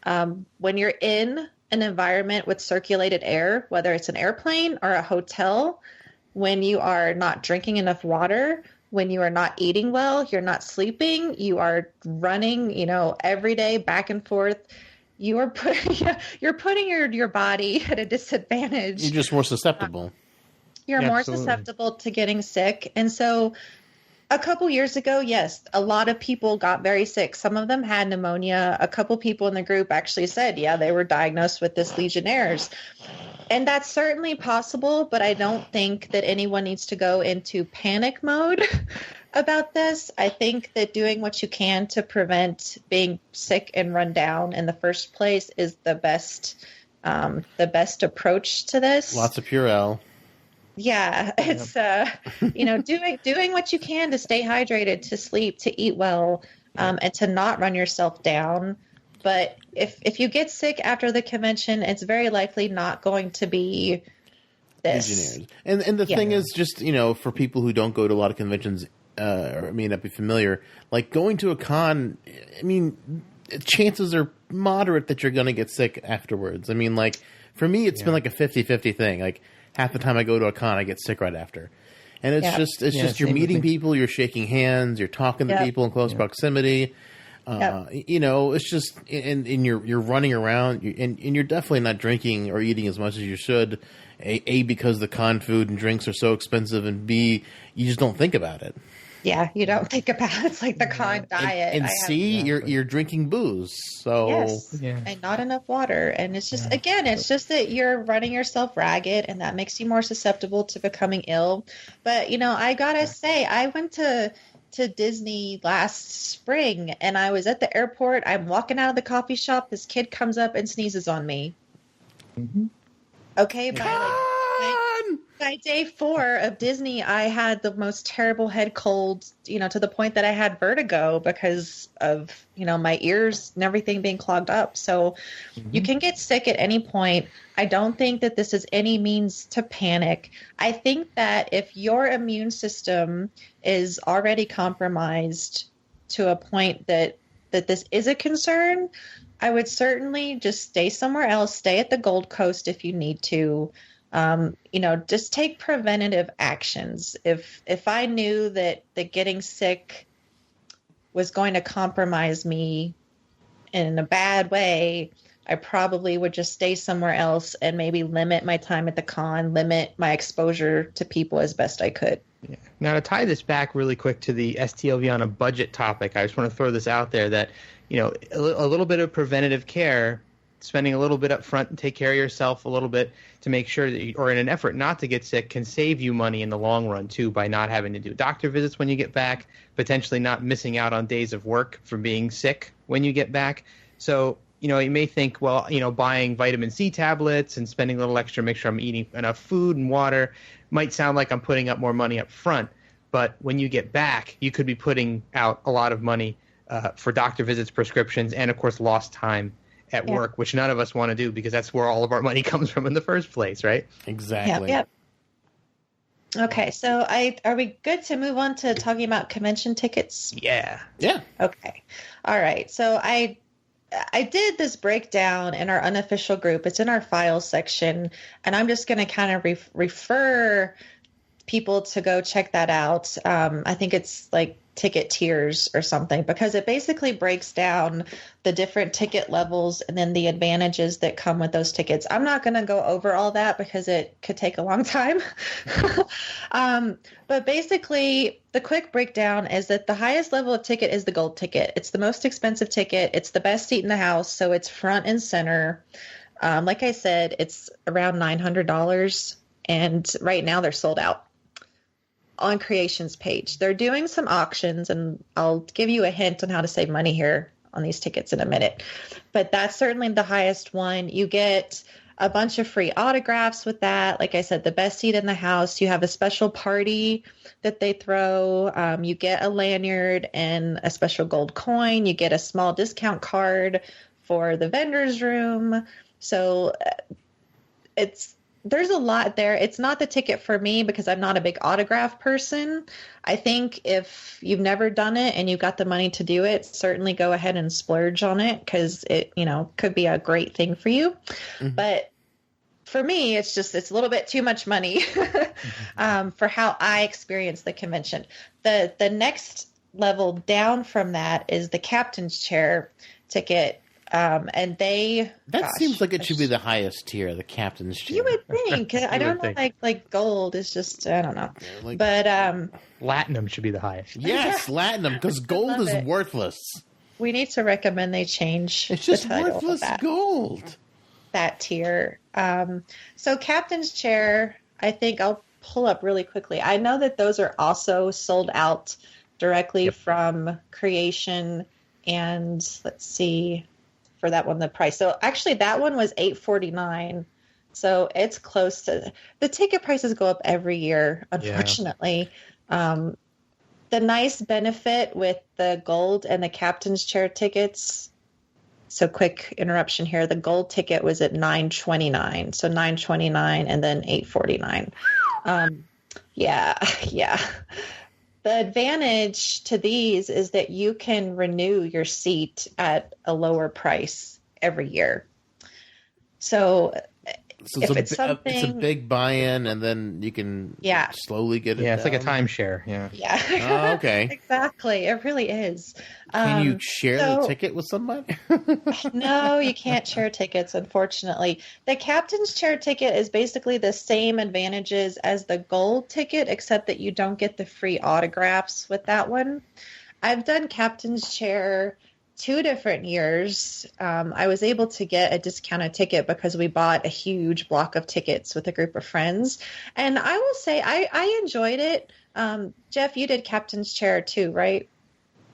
When you're in an environment with circulated air, whether it's an airplane or a hotel, when you are not drinking enough water, when you are not eating well, you're not sleeping, you are running, every day back and forth, you're putting your body at a disadvantage. You're just more susceptible. You're more susceptible to getting sick. And so a couple years ago, yes, a lot of people got very sick. Some of them had pneumonia. A couple people in the group actually said, they were diagnosed with this Legionnaires. And that's certainly possible, but I don't think that anyone needs to go into panic mode about this. I think that doing what you can to prevent being sick and run down in the first place is the best approach to this. Lots of Purell. Yeah, it's doing what you can to stay hydrated, to sleep, to eat well, and to not run yourself down. But if you get sick after the convention, it's very likely not going to be this. And the thing is, just for people who don't go to a lot of conventions or may not be familiar, like going to a con, I mean, chances are moderate that you're going to get sick afterwards. I mean, like for me, it's been like a 50-50 thing. Like half the time I go to a con, I get sick right after. And it's just you're meeting people, you're shaking hands, you're talking to people in close proximity. It's just and you're running around, and you're definitely not drinking or eating as much as you should. A, because the con food and drinks are so expensive, and B, you just don't think about it. Yeah, you don't think about it. It's like the con diet. And I see, you're drinking booze, so Yes, Yeah. and not enough water. And it's just, again, it's just that you're running yourself ragged, and that makes you more susceptible to becoming ill. But, I gotta say, I went to Disney last spring, and I was at the airport. I'm walking out of the coffee shop. This kid comes up and sneezes on me. Mm-hmm. Okay, by day 4 of Disney, I had the most terrible head cold, to the point that I had vertigo because of, my ears and everything being clogged up. So you can get sick at any point. I don't think that this is any means to panic. I think that if your immune system is already compromised to a point that this is a concern, I would certainly just stay somewhere else, stay at the Gold Coast if you need to. Just take preventative actions. If I knew that getting sick was going to compromise me in a bad way, I probably would just stay somewhere else and maybe limit my time at the con, limit my exposure to people as best I could. Yeah. Now, to tie this back really quick to the STLV on a budget topic, I just want to throw this out there that, a little bit of preventative care, spending a little bit up front and take care of yourself a little bit to make sure that or in an effort not to get sick, can save you money in the long run too, by not having to do doctor visits when you get back, potentially not missing out on days of work for being sick when you get back. So, you may think, well, buying vitamin C tablets and spending a little extra, make sure I'm eating enough food and water might sound like I'm putting up more money up front. But when you get back, you could be putting out a lot of money for doctor visits, prescriptions, and, of course, lost time at work, which none of us want to do because that's where all of our money comes from in the first place, right? Exactly. Yep. Okay, so are we good to move on to talking about convention tickets? Yeah. Yeah. Okay. All right. So I did this breakdown in our unofficial group. It's in our files section, and I'm just going to kind of refer people to go check that out. I think it's like ticket tiers or something, because it basically breaks down the different ticket levels and then the advantages that come with those tickets. I'm not going to go over all that because it could take a long time. But basically, the quick breakdown is that the highest level of ticket is the gold ticket. It's the most expensive ticket. It's the best seat in the house, so it's front and center. Like I said, it's around $900, and right now they're sold out on Creation's page. They're doing some auctions, and I'll give you a hint on how to save money here on these tickets in a minute. But that's certainly the highest one. You get a bunch of free autographs with that. Like I said, the best seat in the house. You have a special party that they throw. You get a lanyard and a special gold coin. You get a small discount card for the vendor's room. So there's a lot there. It's not the ticket for me because I'm not a big autograph person. I think if you've never done it and you've got the money to do it, certainly go ahead and splurge on it because it, could be a great thing for you. Mm-hmm. But for me, it's a little bit too much money for how I experience the convention. The next level down from that is the captain's chair ticket. And seems like it should be the highest tier, the captain's chair. You would think. I don't know, like gold is just, I don't know. But Platinum should be the highest. Yes, Platinum, because gold is worthless. We need to recommend they change. It's just the title worthless of gold. That tier. So captain's chair, I think I'll pull up really quickly. I know that those are also sold out directly from Creation, and let's see. For that one, the price. So actually that one was $849. So it's close to the ticket prices go up every year, unfortunately. The nice benefit with the gold and the captain's chair tickets. So quick interruption here. The gold ticket was at $929. So $929 and then $849. Yeah. The advantage to these is that you can renew your seat at a lower price every year. So So if it's it's a something, big buy-in, and then you can Yeah. slowly get it. Yeah, it's like a down? timeshare. Yeah. yeah, Oh, okay. exactly. It really is. Can you share the So ticket with somebody? no, you can't share tickets, unfortunately. The captain's chair ticket is basically the same advantages as the gold ticket, except that you don't get the free autographs with that one. I've done captain's chair 2 different years. I was able to get a discounted ticket because we bought a huge block of tickets with a group of friends. And I will say I enjoyed it. Jeff, you did captain's chair too, right?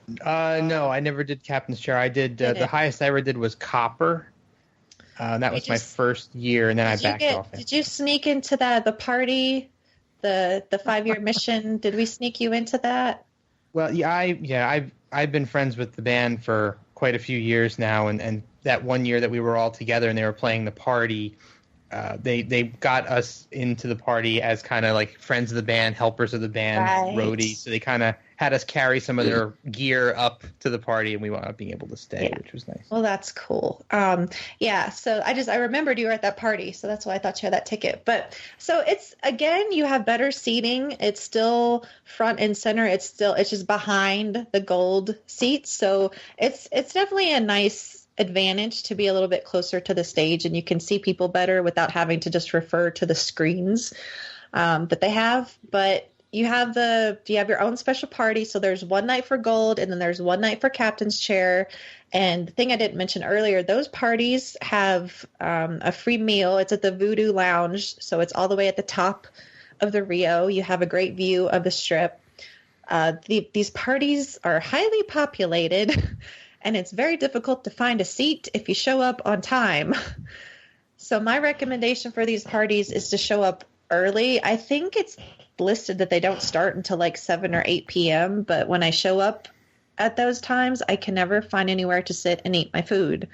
No, I never did captain's chair. I did the highest I ever did was copper. That was my first year, and then I backed off it. Did you sneak into the party, the 5-year mission? Did we sneak you into that? Well, I've been friends with the band for quite a few years now, and that one year that we were all together and they were playing the party, they got us into the party as kind of like friends of the band, helpers of the band, roadies. So they kind of had us carry some of their gear up to the party, and we wound up being able to stay, which was nice. Well, that's cool. So I remembered you were at that party, so that's why I thought you had that ticket. But so it's, again, you have better seating. It's still front and center. It's just behind the gold seats. So it's definitely a nice advantage to be a little bit closer to the stage, and you can see people better without having to just refer to the screens that they have. But you have your own special party. So there's one night for gold, and then there's one night for captain's chair. And the thing I didn't mention earlier, those parties have a free meal. It's at the Voodoo Lounge, so it's all the way at the top of the Rio. You have a great view of the Strip. These parties are highly populated, and it's very difficult to find a seat if you show up on time. So my recommendation for these parties is to show up early. I think it's listed that they don't start until like 7 or 8 p.m. But when I show up at those times, I can never find anywhere to sit and eat my food.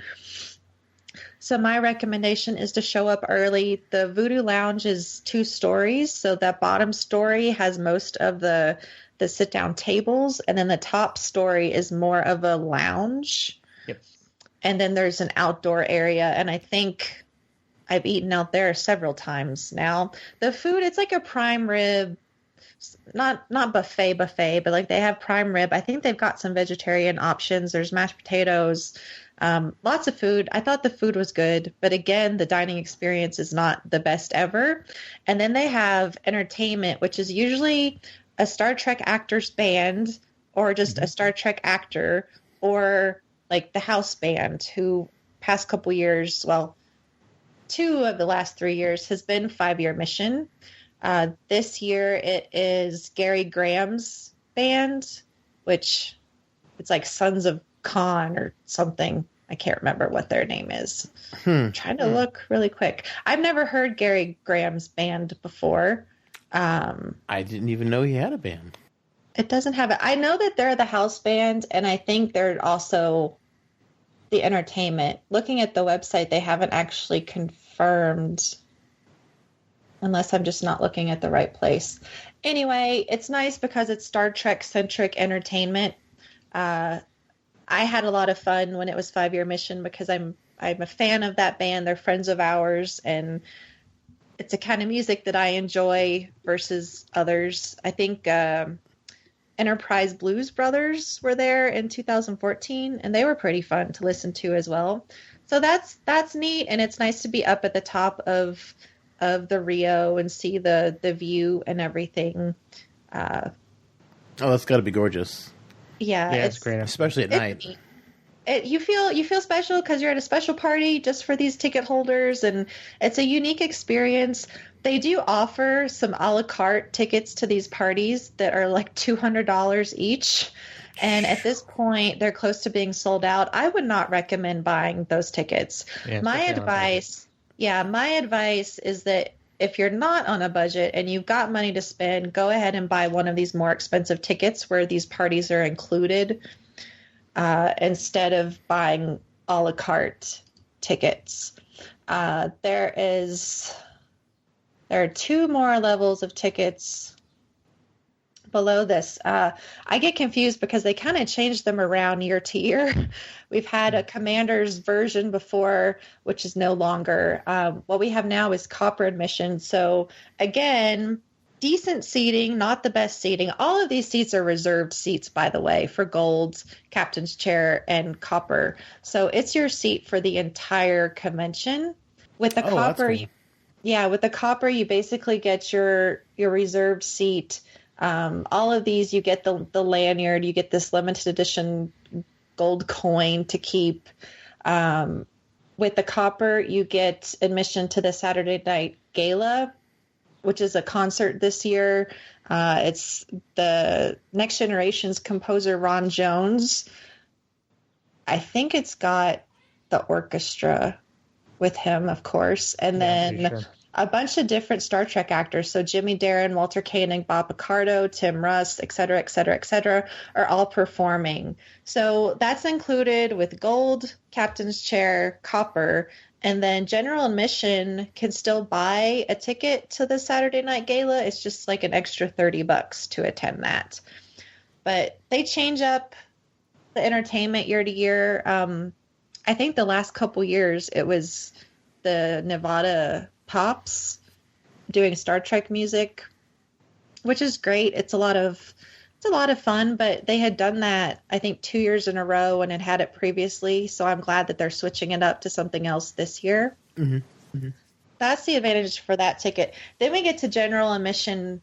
So my recommendation is to show up early. The Voodoo Lounge is 2 stories. So that bottom story has most of the sit-down tables, and then the top story is more of a lounge. Yep. And then there's an outdoor area, and I think I've eaten out there several times now. The food, it's like a prime rib, not buffet, but like they have prime rib. I think they've got some vegetarian options. There's mashed potatoes, lots of food. I thought the food was good, but again, the dining experience is not the best ever. And then they have entertainment, which is usually a Star Trek actors band, or just a Star Trek actor, or like the house band, who past couple years, 2 of the last 3 years has been 5-year mission. This year it is Gary Graham's band, which it's like Sons of Khan or something. I can't remember what their name is. I'm trying to look really quick. I've never heard Gary Graham's band before. I didn't even know he had a band. It doesn't have it. I know that they're the house band, and I think they're also the entertainment. Looking at the website, they haven't actually confirmed, unless I'm just not looking at the right place. Anyway, it's nice because it's Star Trek centric entertainment. I had a lot of fun when it was 5-year mission because I'm a fan of that band. They're friends of ours, and it's a kind of music that I enjoy versus others. I think Enterprise Blues Brothers were there in 2014, and they were pretty fun to listen to as well. So that's neat, and it's nice to be up at the top of the Rio and see the view and everything. Oh, that's got to be gorgeous. Yeah, it's great, especially at night. You feel special because you're at a special party just for these ticket holders, and it's a unique experience. They do offer some a la carte tickets to these parties that are like $200 each. And at this point, they're close to being sold out. I would not recommend buying those tickets. Yeah, my advice is that if you're not on a budget and you've got money to spend, go ahead and buy one of these more expensive tickets where these parties are included, instead of buying a la carte tickets. There are 2 more levels of tickets below this. I get confused because they kind of changed them around year to year. We've had a Commander's version before, which is no longer. What we have now is copper admission. So again, decent seating, not the best seating. All of these seats are reserved seats, by the way, for gold, captain's chair, and copper. So it's your seat for the entire convention. With the copper, cool. with the copper, you basically get your reserved seat. All of these, you get the lanyard, you get this limited edition gold coin to keep. With the copper, you get admission to the Saturday Night Gala, which is a concert this year. It's the Next Generation's composer Ron Jones. I think it's got the orchestra with him, of course. And then a bunch of different Star Trek actors. So Jimmy Darren, Walter Koenig, Bob Picardo, Tim Russ, et cetera, are all performing. So that's included with gold, captain's chair, copper, and then general admission can still buy a ticket to the Saturday Night Gala. It's just like an extra $30 to attend that. But they change up the entertainment year to year. I think the last couple years it was the Nevada Pops doing Star Trek music, which is great. It's a lot of fun, but they had done that, I think, 2 years in a row and had it previously. So I'm glad that they're switching it up to something else this year. Mm-hmm. Mm-hmm. That's the advantage for that ticket. Then we get to general admission.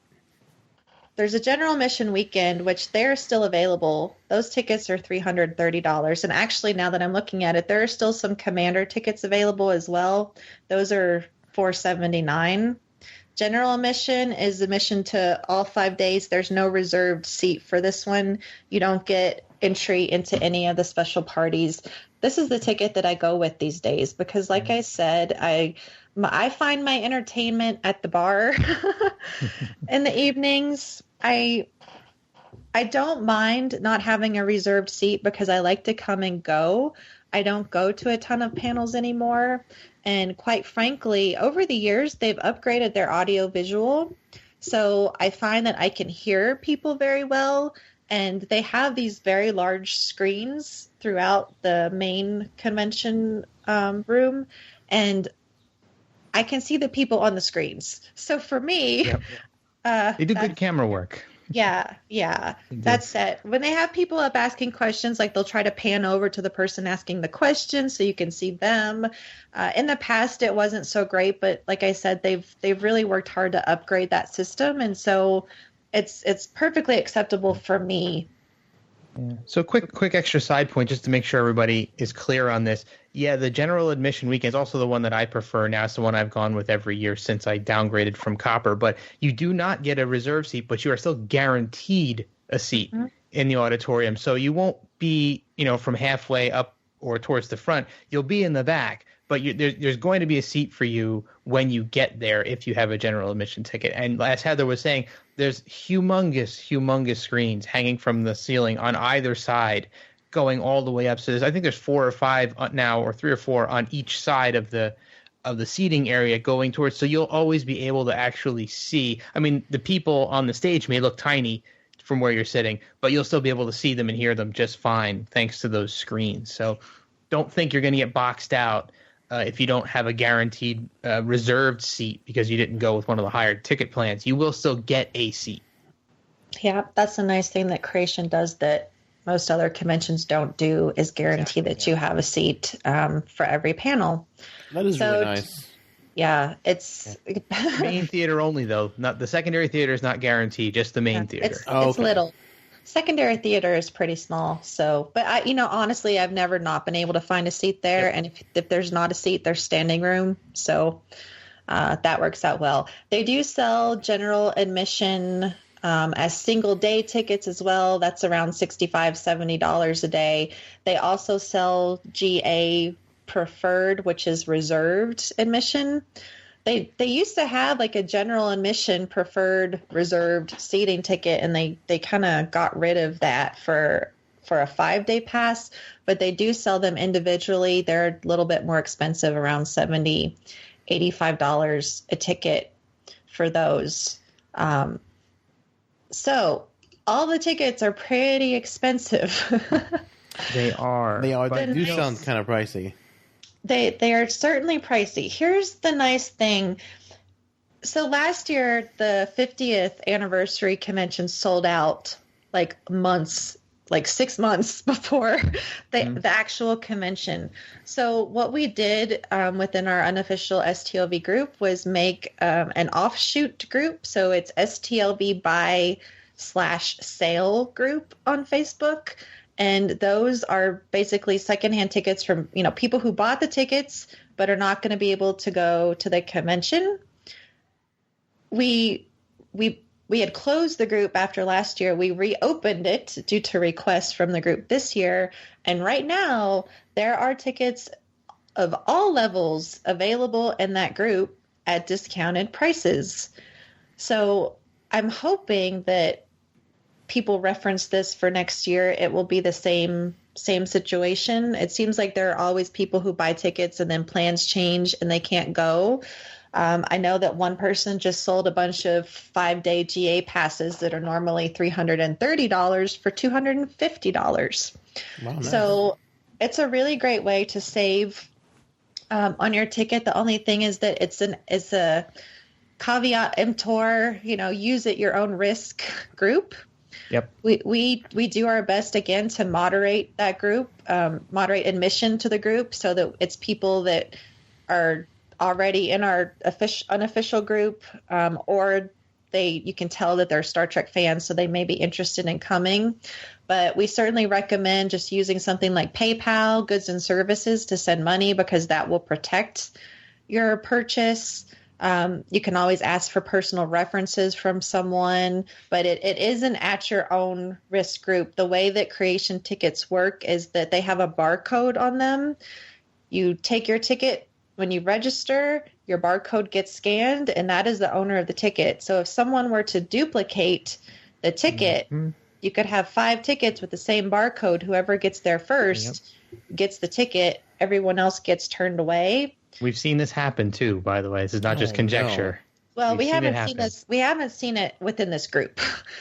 There's a general admission weekend, which they're still available. Those tickets are $330. And actually, now that I'm looking at it, there are still some Commander tickets available as well. Those are $479. General admission is admission to all 5 days. There's no reserved seat for this one. You don't get entry into any of the special parties. This is the ticket that I go with these days because, like I said, I find my entertainment at the bar in the evenings. I don't mind not having a reserved seat because I like to come and go. I don't go to a ton of panels anymore. And quite frankly, over the years, they've upgraded their audio visual. So I find that I can hear people very well. And they have these very large screens throughout the main convention room. And I can see the people on the screens. So for me, they do good camera work. Yeah. That's it. When they have people up asking questions, like they'll try to pan over to the person asking the question so you can see them. In the past, it wasn't so great, but like I said, they've really worked hard to upgrade that system, and so it's perfectly acceptable for me. Yeah. So quick extra side point just to make sure everybody is clear on this. Yeah, the general admission weekend is also the one that I prefer now. It's the one I've gone with every year since I downgraded from copper. But you do not get a reserve seat, but you are still guaranteed a seat in the auditorium. So you won't be, from halfway up or towards the front. You'll be in the back. But there's going to be a seat for you when you get there if you have a general admission ticket. And as Heather was saying, there's humongous screens hanging from the ceiling on either side, going all the way up. So I think there's 4 or 5 now, or 3 or 4 on each side of the seating area going towards. So you'll always be able to actually see. I mean, the people on the stage may look tiny from where you're sitting, but you'll still be able to see them and hear them just fine thanks to those screens. So don't think you're going to get boxed out if you don't have a guaranteed reserved seat because you didn't go with one of the higher ticket plans. You will still get a seat. Yeah, that's a nice thing that Creation does that most other conventions don't do, is guarantee that you have a seat for every panel. That is really nice. Yeah, it's main theater only, though. Not the secondary theater is not guaranteed, just the main theater. It's little. Secondary theater is pretty small. So, but honestly, I've never not been able to find a seat there. Yep. And if there's not a seat, there's standing room. So that works out well. They do sell general admission as single day tickets as well. That's around $65, $70 a day. They also sell GA preferred, which is reserved admission. They used to have like a general admission preferred reserved seating ticket, and they kind of got rid of that for a 5-day pass, but they do sell them individually. They're a little bit more expensive, around $70, $85 a ticket for those. So all the tickets are pretty expensive. They are. They are. They But do nice. sound kind of pricey. They are certainly pricey. Here's the nice thing. So last year, the 50th anniversary convention sold out like 6 months before the actual convention. So what we did within our unofficial STLV group was make an offshoot group. So it's STLV buy/sale group on Facebook. And those are basically secondhand tickets from, people who bought the tickets but are not going to be able to go to the convention. We had closed the group after last year. We reopened it due to requests from the group this year. And right now, there are tickets of all levels available in that group at discounted prices. So I'm hoping that people reference this for next year. It will be the same situation. It seems like there are always people who buy tickets and then plans change and they can't go. I know that one person just sold a bunch of 5-day GA passes that are normally $330 for $250. Wow, nice. So it's a really great way to save on your ticket. The only thing is that it's a caveat emptor, use at your own risk group. Yep. We do our best again to moderate that group, moderate admission to the group so that it's people that are already in our unofficial group, or you can tell that they're Star Trek fans, so they may be interested in coming. But we certainly recommend just using something like PayPal, goods and services to send money because that will protect your purchase. You can always ask for personal references from someone, but it is an at your own risk group. The way that creation tickets work is that they have a barcode on them. You take your ticket when you register, your barcode gets scanned, and that is the owner of the ticket. So if someone were to duplicate the ticket, you could have 5 tickets with the same barcode. Whoever gets there first gets the ticket. Everyone else gets turned away. We've seen this happen too, by the way. This is not just conjecture. No. Well, we haven't it seen this. We haven't seen it within this group.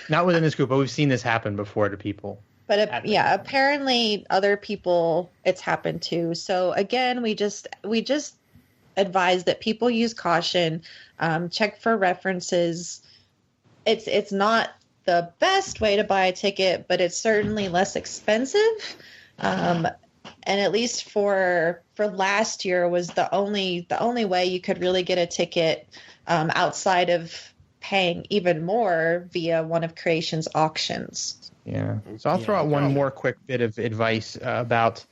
Not within this group, but we've seen this happen before to people. But apparently other people it's happened to. So again, we just advise that people use caution, check for references. It's not the best way to buy a ticket, but it's certainly less expensive. And at least for last year was the only way you could really get a ticket outside of paying even more via one of Creation's auctions. Yeah. So I'll throw out one more quick bit of advice about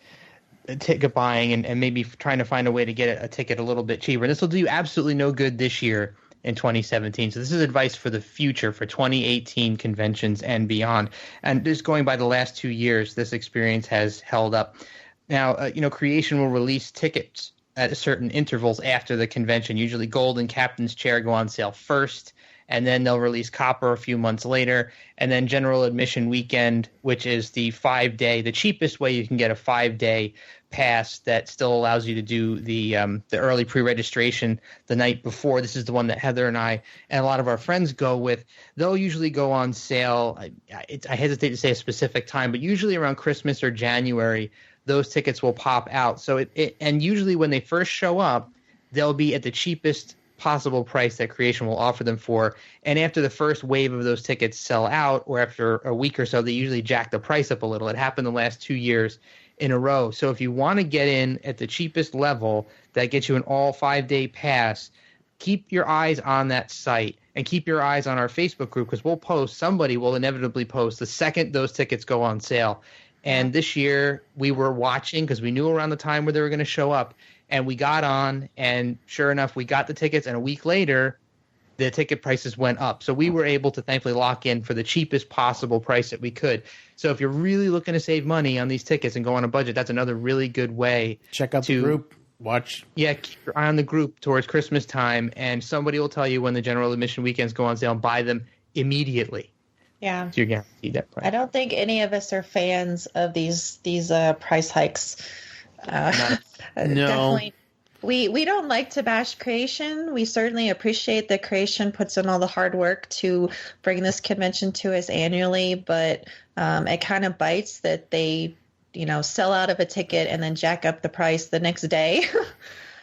ticket buying and maybe trying to find a way to get a ticket a little bit cheaper. This will do you absolutely no good this year in 2017. So this is advice for the future, for 2018 conventions and beyond. And just going by the last 2 years, this experience has held up. Now, Creation will release tickets at certain intervals after the convention. Usually Gold and Captain's Chair go on sale first, and then they'll release Copper a few months later, and then General Admission Weekend, which is the 5-day, the cheapest way you can get a 5-day pass that still allows you to do the early pre-registration the night before. This is the one that Heather and I and a lot of our friends go with. They'll usually go on sale. I hesitate to say a specific time, but usually around Christmas or January, those tickets will pop out. So and usually when they first show up, they'll be at the cheapest possible price that Creation will offer them for. And after the first wave of those tickets sell out, or after a week or so, they usually jack the price up a little. It happened the last 2 years in a row. So if you want to get in at the cheapest level that gets you an all 5-day pass, keep your eyes on that site and keep your eyes on our Facebook group, because somebody will inevitably post the second those tickets go on sale. And this year we were watching because we knew around the time where they were going to show up, and we got on, and sure enough, we got the tickets, and a week later the ticket prices went up. So we were able to thankfully lock in for the cheapest possible price that we could. So if you're really looking to save money on these tickets and go on a budget, that's another really good way. Check out the group. Watch. Yeah, keep your eye on the group towards Christmas time, and somebody will tell you when the General Admission Weekends go on sale and buy them immediately. Yeah. So you're guaranteed that price. I don't think any of us are fans of these price hikes. No. Definitely We don't like to bash Creation. We certainly appreciate that Creation puts in all the hard work to bring this convention to us annually, but it kind of bites that they, sell out of a ticket and then jack up the price the next day.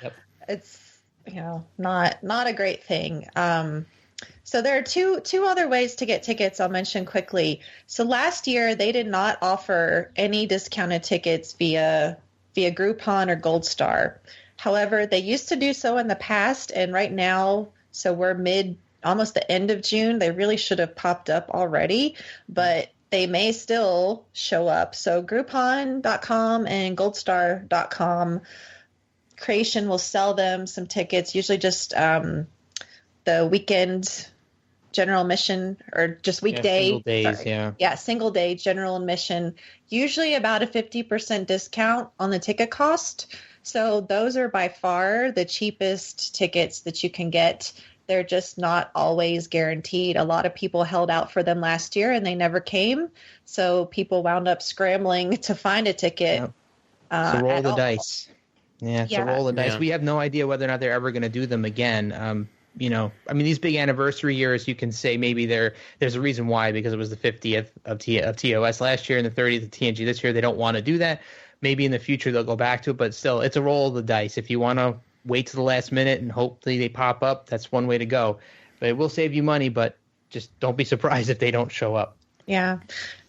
Yep. It's, not a great thing. So there are two other ways to get tickets I'll mention quickly. So last year they did not offer any discounted tickets via Groupon or Gold Star. However, they used to do so in the past, and right now, so we're almost the end of June, they really should have popped up already, but they may still show up. So Groupon.com and goldstar.com, Creation will sell them some tickets, usually just the weekend general admission, or just weekday. Single days, sorry. yeah. Yeah, single day general admission, usually about a 50% discount on the ticket cost. So those are by far the cheapest tickets that you can get. They're just not always guaranteed. A lot of people held out for them last year and they never came. So people wound up scrambling to find a ticket. Yep. So roll the all. dice. Yeah, Yeah. so roll the dice. Yeah. We have no idea whether or not they're ever going to do them again. These big anniversary years, you can say maybe there's a reason why, because it was the 50th of TOS last year and the 30th of TNG this year. They don't want to do that. Maybe in the future they'll go back to it, but still, it's a roll of the dice. If you want to wait to the last minute and hopefully they pop up, that's one way to go. But it will save you money, but just don't be surprised if they don't show up. Yeah.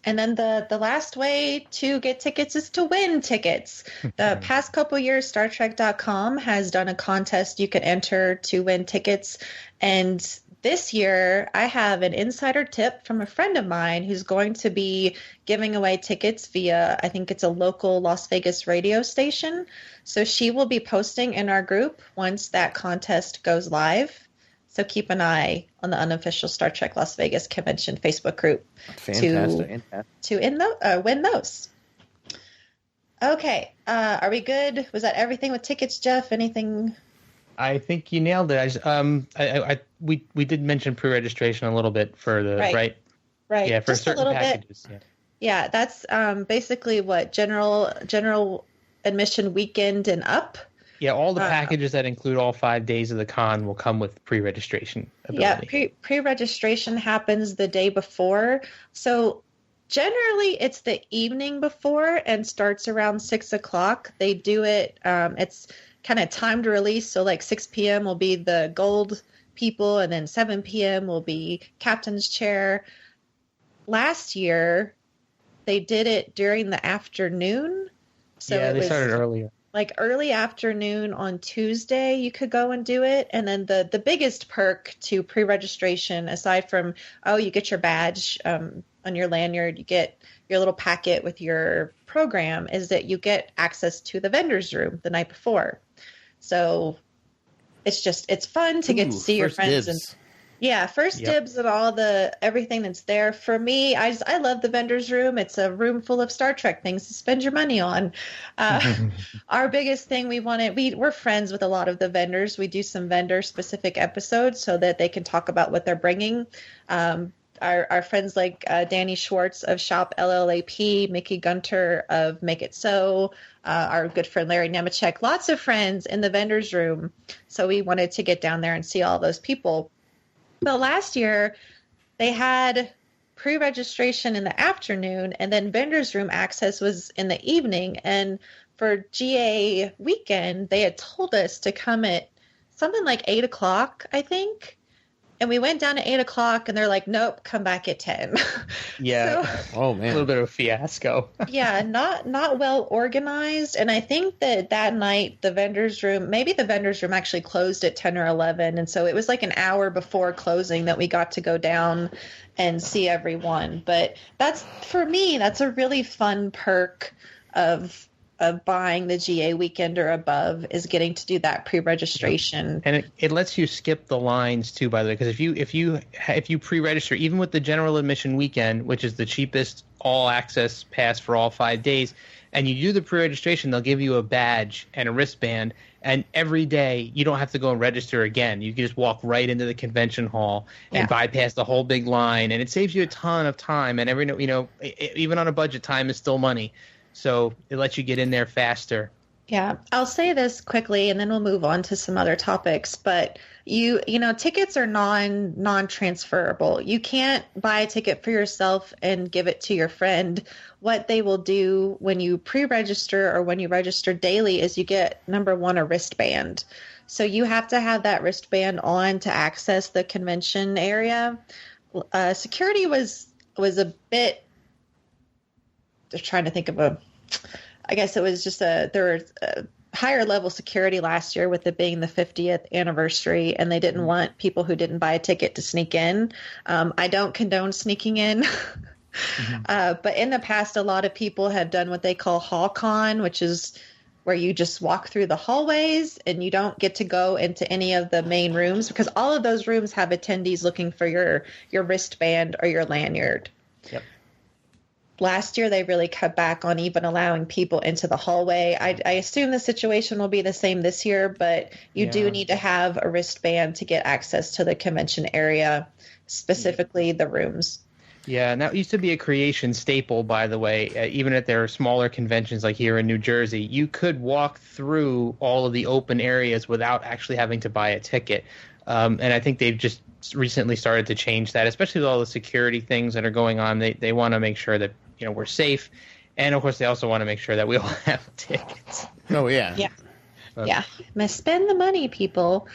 And then the last way to get tickets is to win tickets. The past couple years, StarTrek.com has done a contest you could enter to win tickets. And this year, I have an insider tip from a friend of mine who's going to be giving away tickets via, I think it's a local Las Vegas radio station. So she will be posting in our group once that contest goes live. So keep an eye on the Unofficial Star Trek Las Vegas Convention Facebook group to win those. Okay, are we good? Was that everything with tickets, Jeff? Anything? I think you nailed it. We did mention pre-registration a little bit for the right. Yeah, for just certain a little packages. bit. Yeah, that's basically what general admission weekend and up. Yeah, all the packages that include all 5 days of the con will come with pre-registration ability. Yeah, pre-registration happens the day before. So generally it's the evening before and starts around 6 o'clock. They do it, it's kind of timed release. So like 6 p.m. will be the gold people, and then 7 p.m. will be captain's chair. Last year, they did it during the afternoon. So yeah, they started earlier. Like early afternoon on Tuesday, you could go and do it. And then the biggest perk to pre-registration, aside from, you get your badge on your lanyard, you get your little packet with your program, is that you get access to the vendor's room the night before. So it's fun to get to see your friends. Dibs. Yeah, first dibs at everything that's there. For me, I love the vendor's room. It's a room full of Star Trek things to spend your money on. Our biggest thing we're friends with a lot of the vendors. We do some vendor specific episodes so that they can talk about what they're bringing. Our friends like Danny Schwartz of Shop LLAP, Mickey Gunter of Make It So, our good friend Larry Nemechek, lots of friends in the vendor's room. So we wanted to get down there and see all those people. But last year, they had pre-registration in the afternoon, and then vendor's room access was in the evening. And for GA weekend, they had told us to come at something like 8 o'clock, I think. And we went down at 8 o'clock, and they're like, nope, come back at 10. Yeah. Oh, man. A little bit of a fiasco. Yeah, not well organized. And I think that night, the vendor's room actually closed at 10 or 11. And so it was like an hour before closing that we got to go down and see everyone. But for me, that's a really fun perk of buying the GA weekend or above, is getting to do that pre-registration. And it lets you skip the lines too, by the way, because if you pre-register, even with the general admission weekend, which is the cheapest all access pass for all 5 days, and you do the pre-registration, they'll give you a badge and a wristband, and every day you don't have to go and register again. You can just walk right into the convention hall and bypass the whole big line, and it saves you a ton of time. And even on a budget, time is still money. So it lets you get in there faster Yeah, I'll say this quickly and then we'll move on to some other topics, but you know, tickets are non-transferable. You can't buy a ticket for yourself and give it to your friend. What they will do when you pre-register or when you register daily is you get, number one, a wristband. So you have to have that wristband on to access the convention area. Security was a bit, just trying to think of a, I guess it was just there was a higher level security last year with it being the 50th anniversary, and they didn't want people who didn't buy a ticket to sneak in. I don't condone sneaking in. But in the past, a lot of people have done what they call hall con, which is where you just walk through the hallways and you don't get to go into any of the main rooms because all of those rooms have attendees looking for your wristband or your lanyard. Yep. Last year, they really cut back on even allowing people into the hallway. I assume the situation will be the same this year, but you do need to have a wristband to get access to the convention area, specifically the rooms. Yeah, and that used to be a creation staple, by the way. Even at their smaller conventions like here in New Jersey, you could walk through all of the open areas without actually having to buy a ticket. And I think they've just recently started to change that, especially with all the security things that are going on. They want to make sure that we're safe, and of course they also want to make sure that we all have tickets. Oh yeah, yeah. Must spend the money, people.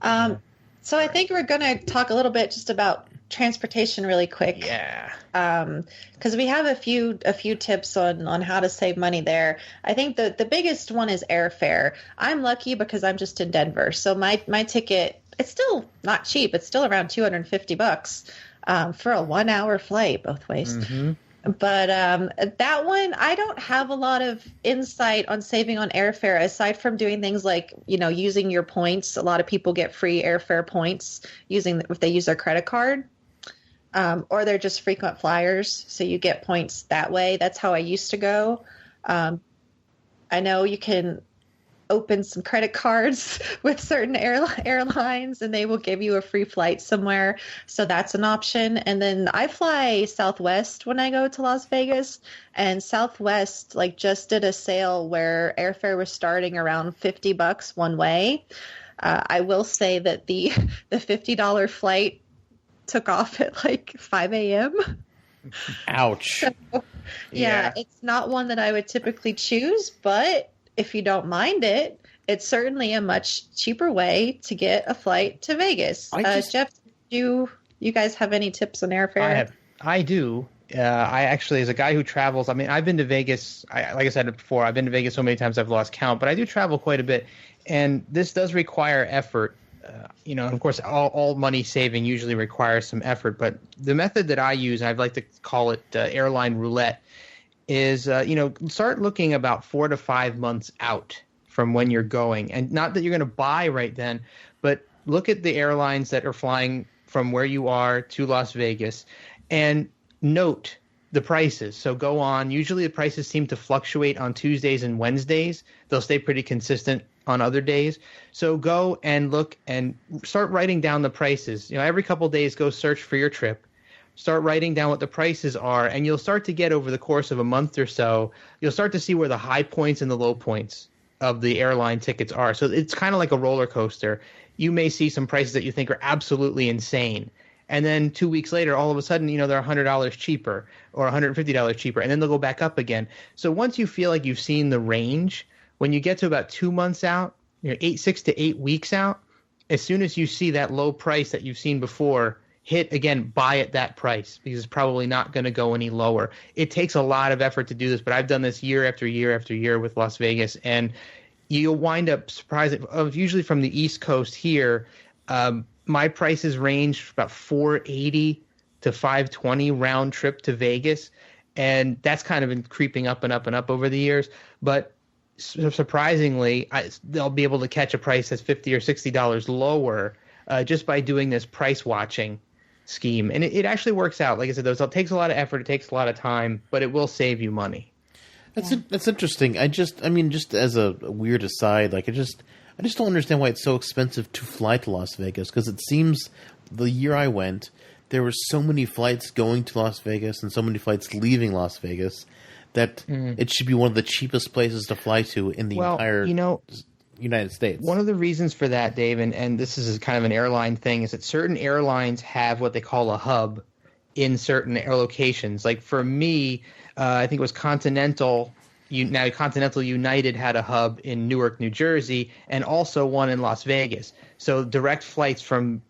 So I think we're going to talk a little bit just about transportation really quick. Yeah. Because we have a few tips on how to save money there. I think the biggest one is airfare. I'm lucky because I'm just in Denver, so my ticket, it's still not cheap. It's still around $250 for a 1 hour flight both ways. Mm-hmm. But that one, I don't have a lot of insight on saving on airfare aside from doing things like, using your points. A lot of people get free airfare points if they use their credit card, or they're just frequent flyers. So you get points that way. That's how I used to go. I know you can open some credit cards with certain airlines and they will give you a free flight somewhere. So that's an option. And then I fly Southwest when I go to Las Vegas, and Southwest just did a sale where airfare was starting around $50 one way. I will say that the $50 flight took off at 5 a.m. Ouch. So, yeah, it's not one that I would typically choose, but if you don't mind it, it's certainly a much cheaper way to get a flight to Vegas. Jeff, do you guys have any tips on airfare? I do. I actually, as a guy who travels, I've been to Vegas. Like I said before, I've been to Vegas so many times I've lost count, but I do travel quite a bit. And this does require effort. And of course, all money saving usually requires some effort. But the method that I use, and I'd like to call it airline roulette, is, start looking about 4 to 5 months out from when you're going. And not that you're going to buy right then, but look at the airlines that are flying from where you are to Las Vegas and note the prices. So go on. Usually the prices seem to fluctuate on Tuesdays and Wednesdays. They'll stay pretty consistent on other days. So go and look and start writing down the prices. Every couple of days, go search for your trip. Start writing down what the prices are, and you'll start to get, over the course of a month or so, you'll start to see where the high points and the low points of the airline tickets are. So it's kind of like a roller coaster. You may see some prices that you think are absolutely insane, and then 2 weeks later, all of a sudden, they're $100 cheaper or $150 cheaper, and then they'll go back up again. So once you feel like you've seen the range, when you get to about 2 months out, 6 to 8 weeks out, as soon as you see that low price that you've seen before hit again, buy at that price, because it's probably not going to go any lower. It takes a lot of effort to do this, but I've done this year after year after year with Las Vegas, and you'll wind up surprised. Usually from the East Coast here, my prices range about $480 to $520 round trip to Vegas, and that's kind of been creeping up and up and up over the years. But surprisingly, they'll be able to catch a price that's $50 or $60 lower just by doing this price watching scheme. And it actually works out. Like I said, it takes a lot of effort, it takes a lot of time, but it will save you money. That's interesting. Just as a weird aside, I just don't understand why it's so expensive to fly to Las Vegas, because it seems the year I went, there were so many flights going to Las Vegas and so many flights leaving Las Vegas that it should be one of the cheapest places to fly to in the entire United States. One of the reasons for that, Dave, and this is kind of an airline thing, is that certain airlines have what they call a hub in certain locations. Like for me, I think it was Continental United had a hub in Newark, New Jersey, and also one in Las Vegas. So direct flights from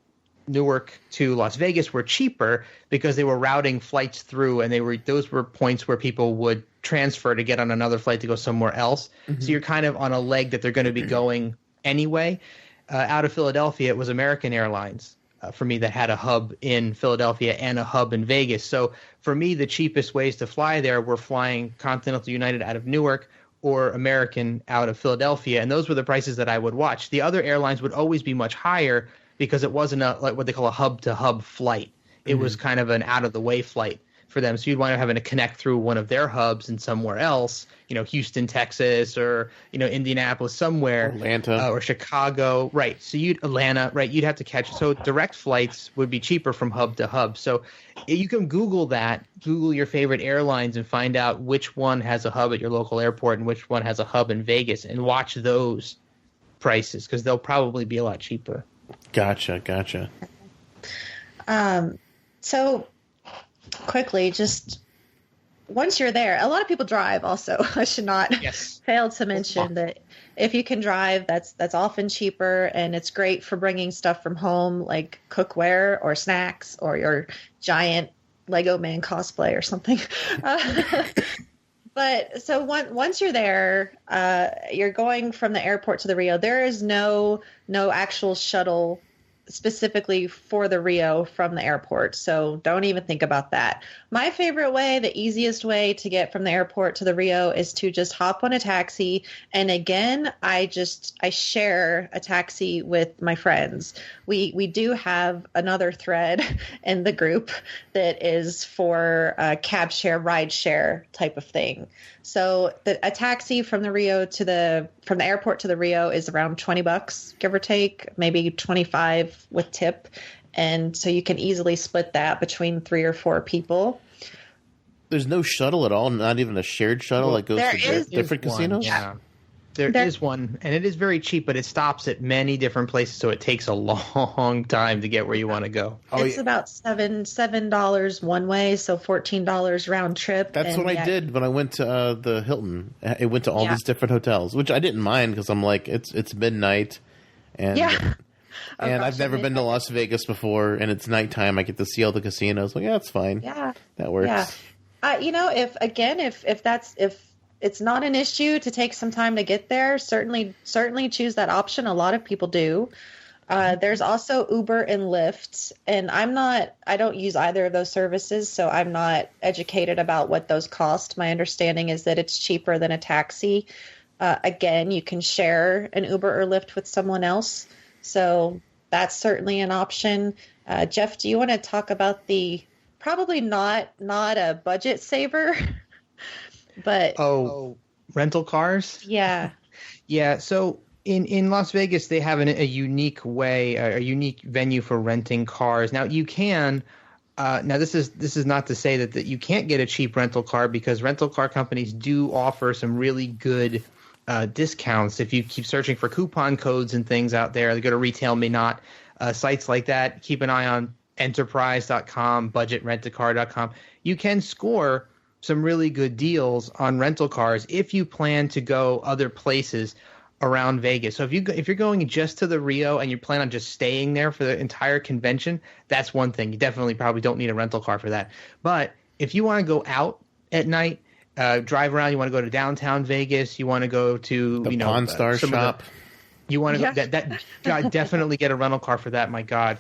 Newark to Las Vegas were cheaper because they were routing flights through, and those were points where people would transfer to get on another flight to go somewhere else. So you're kind of on a leg that they're going to be going anyway. Out of Philadelphia, it was American Airlines for me that had a hub in Philadelphia and a hub in Vegas. So for me, the cheapest ways to fly there were flying Continental United out of Newark or American out of Philadelphia, and those were the prices that I would watch. The other airlines would always be much higher because it wasn't like what they call a hub-to-hub flight. It was kind of an out-of-the-way flight for them. So you'd wind up having to connect through one of their hubs and somewhere else, Houston, Texas, or, Indianapolis somewhere. Atlanta. Or Chicago. Right. So you'd have to catch. So direct flights would be cheaper from hub to hub. So you can Google your favorite airlines and find out which one has a hub at your local airport and which one has a hub in Vegas, and watch those prices because they'll probably be a lot cheaper. Gotcha. So quickly, just once you're there, a lot of people drive also. I should not fail to mention that if you can drive, that's often cheaper, and it's great for bringing stuff from home like cookware or snacks or your giant Lego man cosplay or something. But so once you're there, you're going from the airport to the Rio. There is no actual shuttle specifically for the Rio from the airport. So don't even think about that. My favorite way, the easiest way to get from the airport to the Rio is to just hop on a taxi. And again, I share a taxi with my friends. We do have another thread in the group that is for cab share, ride share type of thing. So a taxi from the airport to the Rio is around $20, give or take, maybe 25 with tip. And so you can easily split that between 3 or 4 people. There's no shuttle at all, not even a shared shuttle that goes to different casinos? Yeah. There is one, and it is very cheap, but it stops at many different places, so it takes a long time to get where you want to go. It's about $7 one way, so $14 round trip. That's what I did when I went to the Hilton. I went to all these different hotels, which I didn't mind because I'm like, it's midnight, and I've never been to Las Vegas before, and it's nighttime. I get to see all the casinos. Like, that's fine. Yeah, that works. Yeah. If it's not an issue to take some time to get there, certainly choose that option. A lot of people do. There's also Uber and Lyft, and I don't use either of those services, so I'm not educated about what those cost. My understanding is that it's cheaper than a taxi. Again, you can share an Uber or Lyft with someone else, so that's certainly an option. Jeff, do you want to talk about the probably not a budget saver? But rental cars? Yeah. Yeah, so in Las Vegas they have a unique way, a unique venue for renting cars. Now you can now this is not to say that you can't get a cheap rental car, because rental car companies do offer some really good discounts if you keep searching for coupon codes and things out there. They go to Retail Me Not, sites like that. Keep an eye on enterprise.com, budgetrentacar.com. You can score some really good deals on rental cars if you plan to go other places around Vegas. So if you're going just to the Rio and you plan on just staying there for the entire convention, that's one thing. You definitely probably don't need a rental car for that. But if you want to go out at night, drive around, you want to go to downtown Vegas, you want to go to the Pawn Star shop, you want to go definitely get a rental car for that. My God,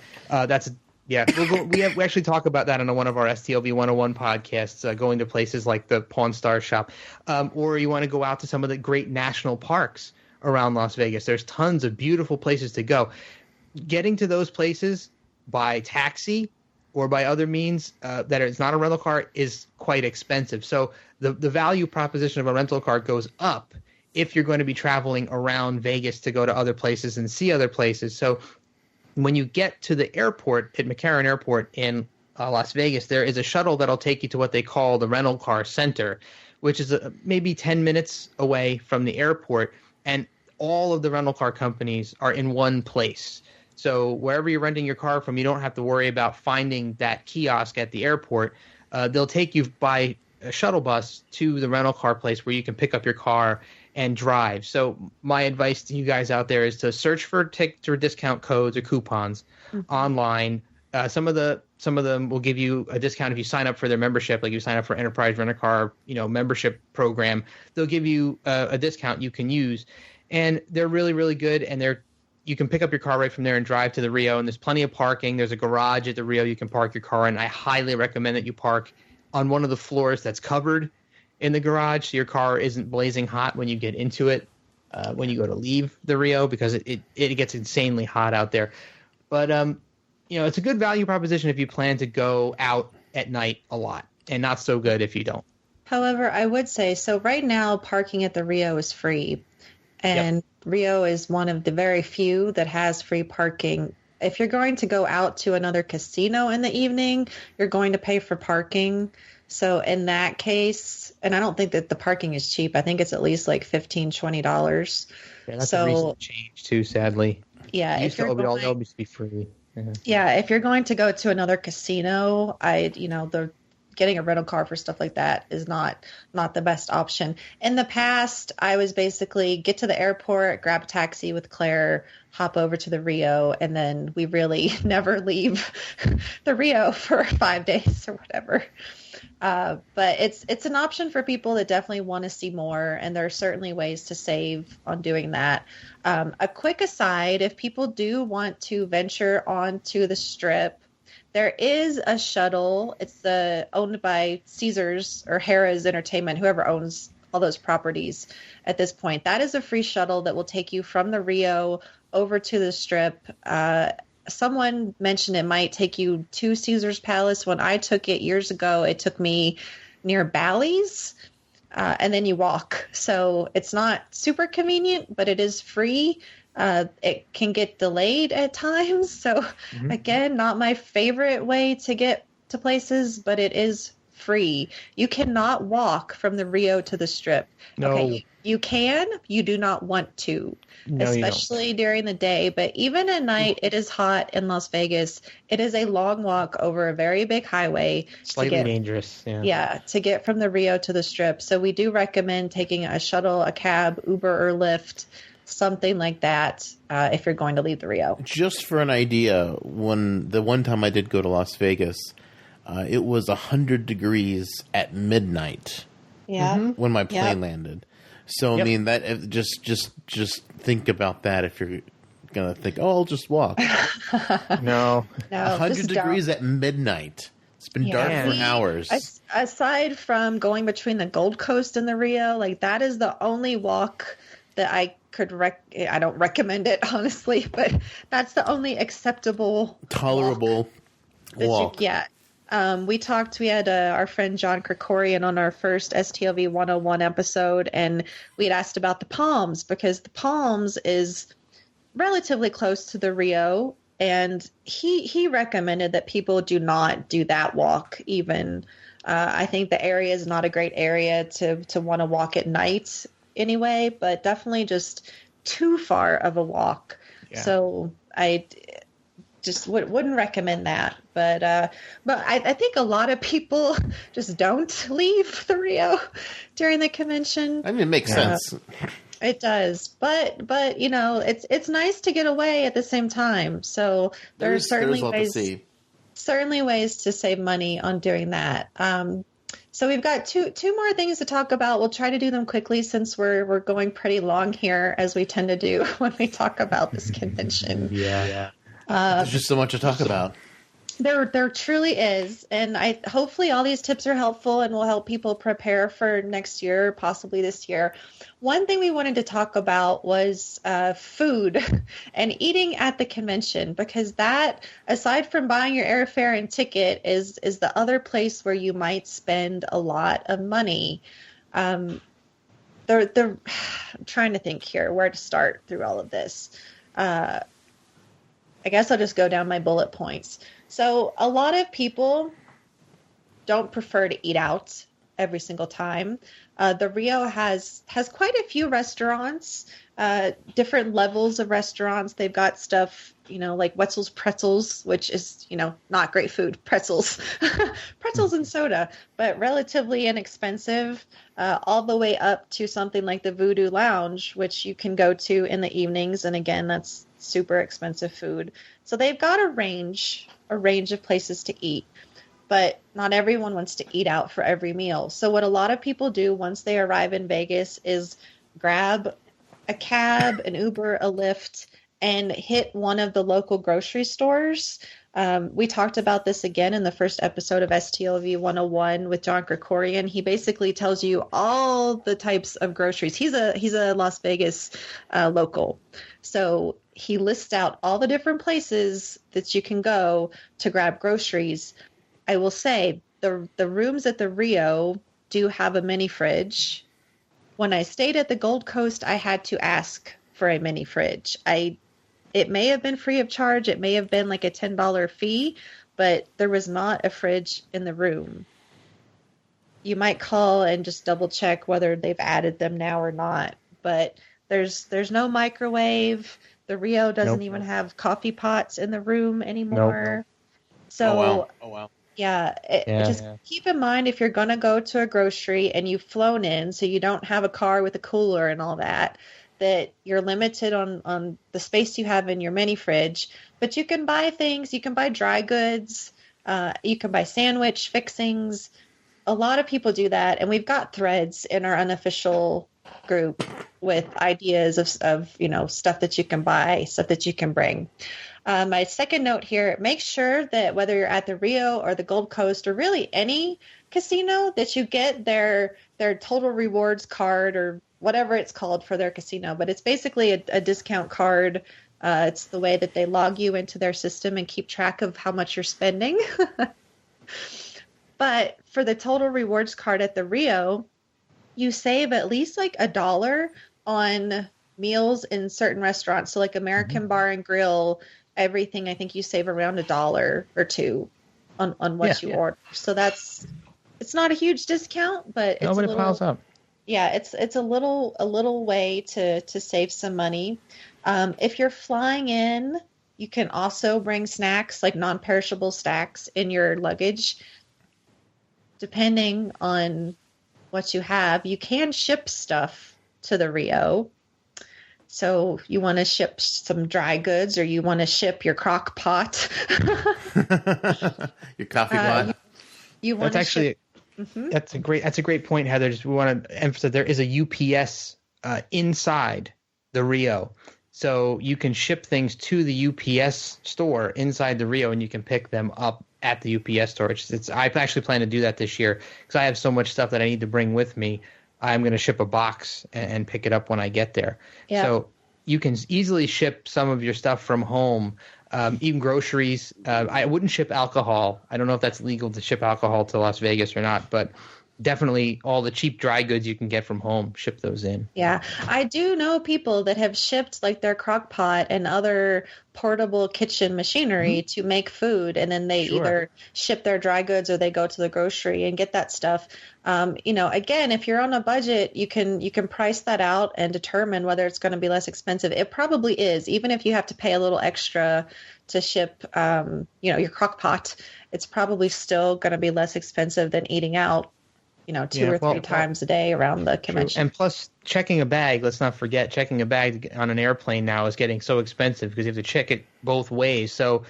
we actually talk about that on one of our STLV 101 podcasts, going to places like the Pawn Star shop, or you want to go out to some of the great national parks around Las Vegas. There's tons of beautiful places to go. Getting to those places by taxi or by other means that it's not a rental car is quite expensive. So the value proposition of a rental car goes up if you're going to be traveling around Vegas to go to other places and see other places. So when you get to the airport at McCarran Airport in Las Vegas, there is a shuttle that'll take you to what they call the rental car center, which is maybe 10 minutes away from the airport, and all of the rental car companies are in one place. So wherever you're renting your car from, you don't have to worry about finding that kiosk at the airport. They'll take you by a shuttle bus to the rental car place where you can pick up your car and drive. So my advice to you guys out there is to search for tickets or discount codes or coupons online. Some of them will give you a discount if you sign up for their membership, like you sign up for Enterprise Rent-A-Car, membership program. They'll give you a discount you can use, and they're really, really good. And you can pick up your car right from there and drive to the Rio. And there's plenty of parking. There's a garage at the Rio you can park your car in. I highly recommend that you park on one of the floors that's covered in the garage, so your car isn't blazing hot when you get into it when you go to leave the Rio, because it gets insanely hot out there. But it's a good value proposition if you plan to go out at night a lot, and not so good if you don't. However, I would say, so right now parking at the Rio is free, and Rio is one of the very few that has free parking. If you're going to go out to another casino in the evening, you're going to pay for parking. So in that case, and I don't think that the parking is cheap. I think it's at least like $15, $20. Yeah, that's a recent change too, sadly. Yeah, it used to always be free. Yeah, if you're going to go to another casino, the getting a rental car for stuff like that is not the best option. In the past, I was basically get to the airport, grab a taxi with Claire, hop over to the Rio, and then we really never leave the Rio for 5 days or whatever. But it's an option for people that definitely want to see more, and there are certainly ways to save on doing that. A quick aside, if people do want to venture onto the Strip, there is a shuttle. It's owned by Caesars or Harrah's Entertainment, whoever owns all those properties at this point. That is a free shuttle that will take you from the Rio over to the Strip. Someone mentioned it might take you to Caesar's Palace. When I took it years ago, it took me near Bally's, and then you walk. So it's not super convenient, but it is free. It can get delayed at times. So again, not my favorite way to get to places, but it is free. You cannot walk from the Rio to the Strip. No. Okay, you can. You do not want to, especially during the day. But even at night, it is hot in Las Vegas. It is a long walk over a very big highway. Slightly dangerous. Yeah, to get from the Rio to the Strip. So we do recommend taking a shuttle, a cab, Uber, or Lyft, something like that, if you're going to leave the Rio. Just for an idea, the one time I did go to Las Vegas, it was 100 degrees at midnight. Yeah. When my plane landed. So I mean that just think about that if you're gonna think, I'll just walk. No, 100 degrees at midnight. It's been dark for hours. Aside from going between the Gold Coast and the Rio, like that is the only walk that I could I don't recommend it, honestly, but that's the only acceptable, tolerable walk. We had our friend John Krikorian on our first STLV 101 episode, and we had asked about the Palms, because the Palms is relatively close to the Rio, and he recommended that people do not do that walk even. I think the area is not a great area to want to walk at night anyway, but definitely just too far of a walk. Yeah. So I just wouldn't recommend that. But I think a lot of people just don't leave the Rio during the convention. I mean, it makes sense. It does, but it's nice to get away at the same time. So there's certainly ways to save money on doing that. So we've got two more things to talk about. We'll try to do them quickly since we're going pretty long here, as we tend to do when we talk about this convention. There's just so much to talk about. There truly is, and hopefully all these tips are helpful and will help people prepare for next year, possibly this year. One thing we wanted to talk about was food and eating at the convention, because that, aside from buying your airfare and ticket, is the other place where you might spend a lot of money. I'm trying to think here where to start through all of this. I guess I'll just go down my bullet points. So a lot of people don't prefer to eat out every single time. The Rio has quite a few restaurants, different levels of restaurants. They've got stuff, like Wetzel's Pretzels, which is, not great food. Pretzels, pretzels and soda, but relatively inexpensive, all the way up to something like the Voodoo Lounge, which you can go to in the evenings. And again, that's super expensive food. So they've got a range of places to eat. But not everyone wants to eat out for every meal. So what a lot of people do once they arrive in Vegas is grab a cab, an Uber, a Lyft, and hit one of the local grocery stores. We talked about this again in the first episode of STLV 101 with John Krikorian. He basically tells you all the types of groceries. He's a Las Vegas local. So he lists out all the different places that you can go to grab groceries. I will say the rooms at the Rio do have a mini fridge. When I stayed at the Gold Coast, I had to ask for a mini fridge. It may have been free of charge. It may have been like a $10 fee, but there was not a fridge in the room. You might call and just double check whether they've added them now or not. But there's no microwave. The Rio doesn't even have coffee pots in the room anymore. Nope. So, Oh wow. Yeah, just keep in mind if you're going to go to a grocery and you've flown in, so you don't have a car with a cooler and all that you're limited on the space you have in your mini fridge. But you can buy things. You can buy dry goods. You can buy sandwich fixings. A lot of people do that. And we've got threads in our unofficial group with ideas of stuff that you can buy, stuff that you can bring. My second note here, make sure that whether you're at the Rio or the Gold Coast or really any casino, that you get their total rewards card or whatever it's called for their casino. But it's basically a discount card. It's the way that they log you into their system and keep track of how much you're spending. But for the total rewards card at the Rio, you save at least like $1 on meals in certain restaurants. So like American Bar and Grill, everything, I think you save around $1 or $2 on what you order. So it's not a huge discount, but it's it piles up. Yeah, it's a little way to save some money. If you're flying in, you can also bring snacks, like non-perishable snacks, in your luggage. Depending on what you have, you can ship stuff to the Rio. So you want to ship some dry goods, or you want to ship your crock pot. Your coffee pot. You want That's actually that's a great point, Heather. Just we want to emphasize there is a UPS inside the Rio, so you can ship things to the UPS store inside the Rio, and you can pick them up at the UPS store. I actually plan to do that this year because I have so much stuff that I need to bring with me. I'm going to ship a box and pick it up when I get there. Yeah. So you can easily ship some of your stuff from home, even groceries. I wouldn't ship alcohol. I don't know if that's legal to ship alcohol to Las Vegas or not, but definitely all the cheap dry goods you can get from home, ship those in. Yeah, I do know people that have shipped like their crock pot and other portable kitchen machinery to make food, and then they either ship their dry goods or they go to the grocery and get that stuff. Again, if you're on a budget, you can price that out and determine whether it's going to be less expensive. It probably is, even if you have to pay a little extra to ship, your crock pot. It's probably still going to be less expensive than eating out. Two or three times a day around the convention. True. And plus, checking a bag, let's not forget, checking a bag on an airplane now is getting so expensive because you have to check it both ways. So,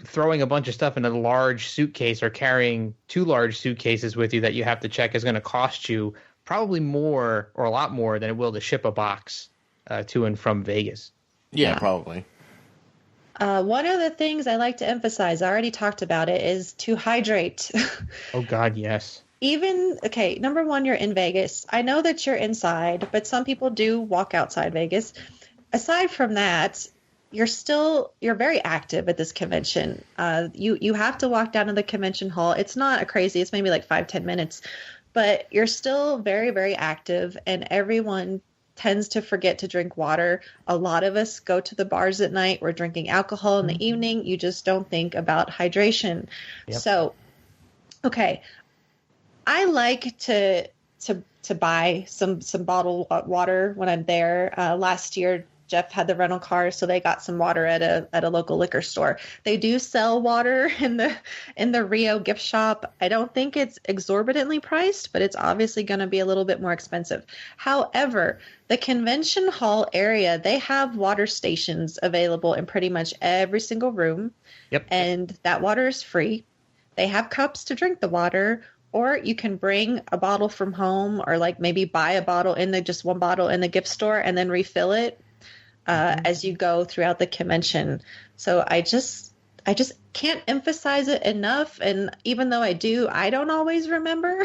throwing a bunch of stuff in a large suitcase or carrying 2 large suitcases with you that you have to check is going to cost you probably more or a lot more than it will to ship a box to and from Vegas. Yeah, probably. One of the things I like to emphasize, I already talked about it, is to hydrate. Oh, God, yes. Number one, you're in Vegas. I know that you're inside, but some people do walk outside Vegas. Aside from that, you're very active at this convention. You have to walk down to the convention hall. It's not crazy. It's maybe like 5-10 minutes, but you're still very, very active, and everyone tends to forget to drink water. A lot of us go to the bars at night. We're drinking alcohol in the evening. You just don't think about hydration. Yep. So, I like to buy some bottled water when I'm there. Last year, Jeff had the rental car, so they got some water at a local liquor store. They do sell water in the Rio gift shop. I don't think it's exorbitantly priced, but it's obviously going to be a little bit more expensive. However, the convention hall area, they have water stations available in pretty much every single room. Yep. And that water is free. They have cups to drink the water, or you can bring a bottle from home, or like maybe buy a bottle just one bottle in the gift store and then refill it as you go throughout the convention. So I just can't emphasize it enough. And even though I do, I don't always remember.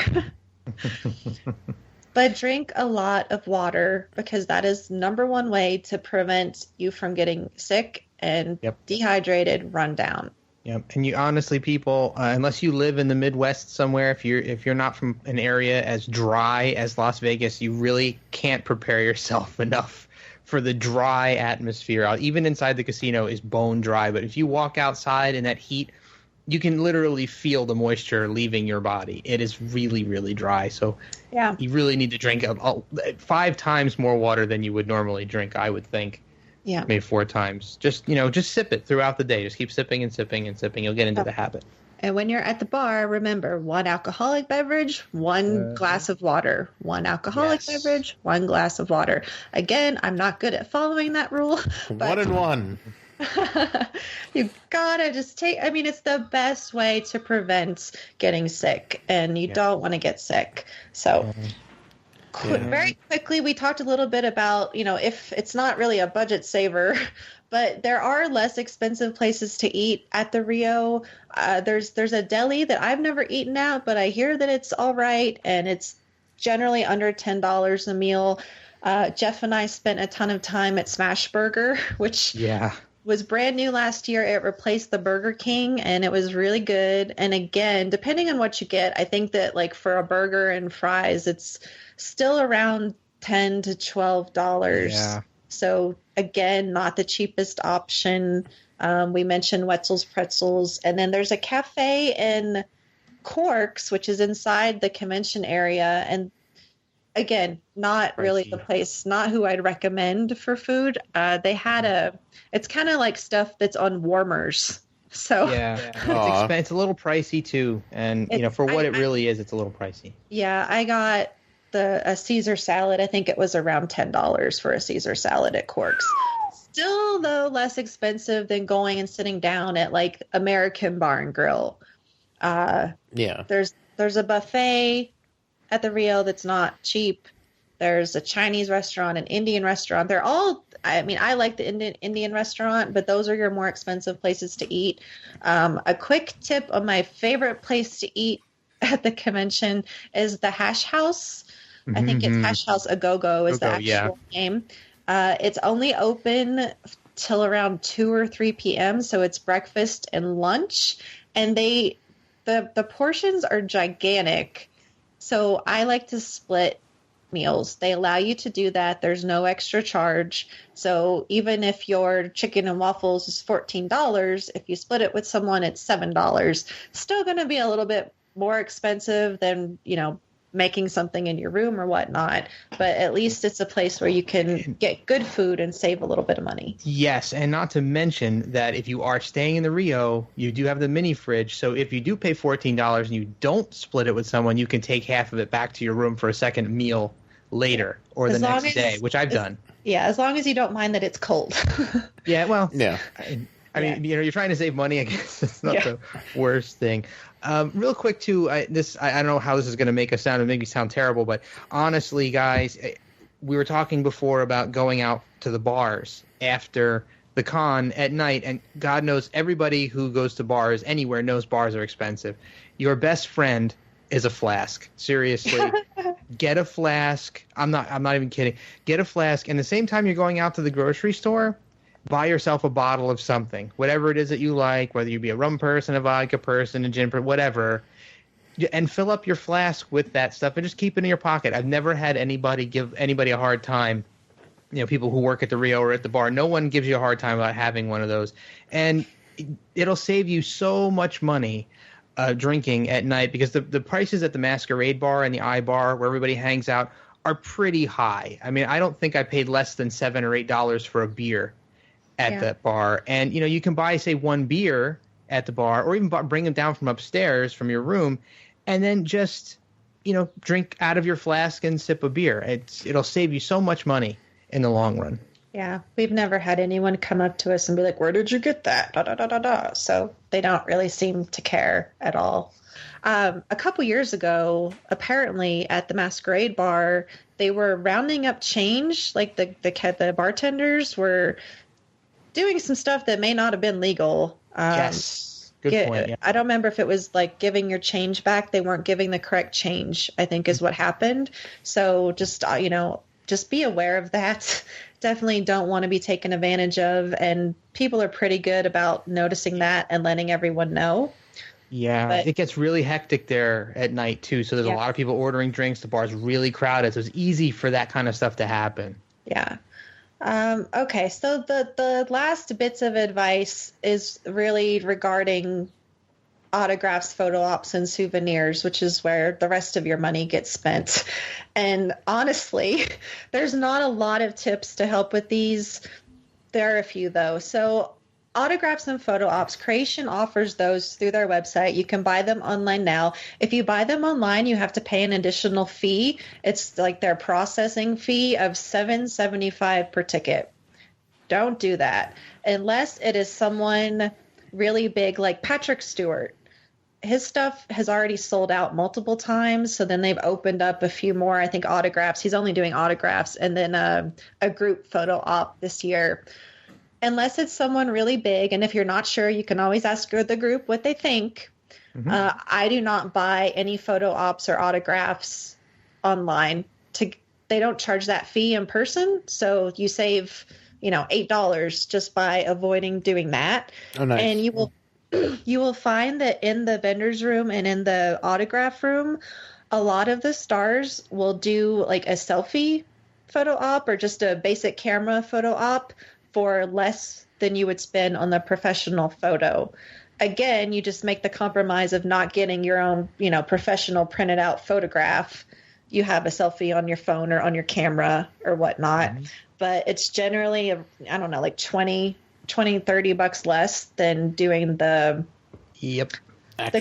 But drink a lot of water, because that is number one way to prevent you from getting sick and dehydrated, run down. Yep. And you honestly, people, unless you live in the Midwest somewhere, if you're not from an area as dry as Las Vegas, you really can't prepare yourself enough for the dry atmosphere. Even inside the casino is bone dry, but if you walk outside in that heat, you can literally feel the moisture leaving your body. It is really, really dry. So you really need to drink 5 times more water than you would normally drink, I would think. Yeah. Maybe 4 times. Just sip it throughout the day. Just keep sipping and sipping and sipping. You'll get into the habit. And when you're at the bar, remember, 1 alcoholic beverage, 1 glass of water. 1 alcoholic beverage, 1 glass of water. Again, I'm not good at following that rule. But 1 and 1. You gotta just it's the best way to prevent getting sick, and you don't want to get sick. So very quickly, we talked a little bit about, if it's not really a budget saver, but there are less expensive places to eat at the Rio. There's a deli that I've never eaten at, but I hear that it's all right, and it's generally under $10 a meal. Jeff and I spent a ton of time at Smash Burger, which was brand new last year. It replaced the Burger King, and it was really good. And again, depending on what you get, I think that like for a burger and fries, it's still around $10 to $12. Yeah. So again, not the cheapest option. We mentioned Wetzel's Pretzels, and then there's a cafe in Corks, which is inside the convention area. And again, not really the place, not who I'd recommend for food. They had it's kind of like stuff that's on warmers. So it's a little pricey too. And, for what it really is, it's a little pricey. Yeah, I got a Caesar salad. I think it was around $10 for a Caesar salad at Corks. Still, though, less expensive than going and sitting down at like American Bar and Grill. There's a buffet at the Rio that's not cheap. There's a Chinese restaurant, an Indian restaurant. They're all, I like the Indian restaurant, but those are your more expensive places to eat. A quick tip on my favorite place to eat at the convention is the Hash House. I think it's Hash House A-Go-Go is the actual name. It's only open till around 2 or 3 p.m., so it's breakfast and lunch. And the portions are gigantic. So I like to split meals. They allow you to do that. There's no extra charge. So even if your chicken and waffles is $14, if you split it with someone, it's $7. Still going to be a little bit more expensive than, making something in your room or whatnot. But at least it's a place where you can get good food and save a little bit of money. Yes, and not to mention that if you are staying in the Rio, you do have the mini fridge. So if you do pay $14 and you don't split it with someone, you can take half of it back to your room for a second meal later or the next day, which I've done. Yeah, as long as you don't mind that it's cold. Yeah, well, yeah. I mean, you're trying to save money. I guess it's not the worst thing. Real quick, too, I don't know how this is going to make us sound. It make me sound terrible, but honestly, guys, we were talking before about going out to the bars after the con at night, and God knows everybody who goes to bars anywhere knows bars are expensive. Your best friend is a flask. Seriously, get a flask. I'm not even kidding. Get a flask, and the same time you're going out to the grocery store, buy yourself a bottle of something, whatever it is that you like, whether you be a rum person, a vodka person, a gin person, whatever, and fill up your flask with that stuff and just keep it in your pocket. I've never had anybody give anybody a hard time, people who work at the Rio or at the bar. No one gives you a hard time about having one of those. And it'll save you so much money. drinking at night, because the prices at the Masquerade Bar and the iBar, where everybody hangs out, are pretty high. I mean, I don't think I paid less than $7 or $8 for a beer at that bar. And, you can buy, say, one beer at the bar, or even bring them down from upstairs from your room, and then just, drink out of your flask and sip a beer. It'll save you so much money in the long run. Yeah, we've never had anyone come up to us and be like, "Where did you get that?" Da, da, da, da, da. So they don't really seem to care at all. A couple years ago, apparently at the Masquerade Bar, they were rounding up change. Like the bartenders were doing some stuff that may not have been legal. Yes, good point. Yeah. I don't remember if it was like giving your change back. They weren't giving the correct change, I think is what happened. So just just be aware of that. Definitely don't want to be taken advantage of, and people are pretty good about noticing that and letting everyone know. Yeah, but it gets really hectic there at night too. So there's a lot of people ordering drinks. The bar's really crowded, so it's easy for that kind of stuff to happen. Yeah. Okay, so the last bits of advice is really regarding autographs, photo ops, and souvenirs, which is where the rest of your money gets spent. And honestly, there's not a lot of tips to help with these. There are a few, though. So autographs and photo ops, Creation offers those through their website. You can buy them online now. If you buy them online, you have to pay an additional fee. It's like their processing fee of $7.75 per ticket. Don't do that unless it is someone really big like Patrick Stewart. His stuff has already sold out multiple times, so then they've opened up a few more, I think, autographs. He's only doing autographs, and then a group photo op this year. Unless it's someone really big, and if you're not sure, you can always ask the group what they think. Mm-hmm. I do not buy any photo ops or autographs online. They don't charge that fee in person, so you save $8 just by avoiding doing that. Oh, nice. And you will find that in the vendor's room and in the autograph room, a lot of the stars will do like a selfie photo op or just a basic camera photo op for less than you would spend on the professional photo. Again, you just make the compromise of not getting your own, professional printed out photograph. You have a selfie on your phone or on your camera or whatnot. Mm-hmm. But it's generally, like $20-$30 less than doing the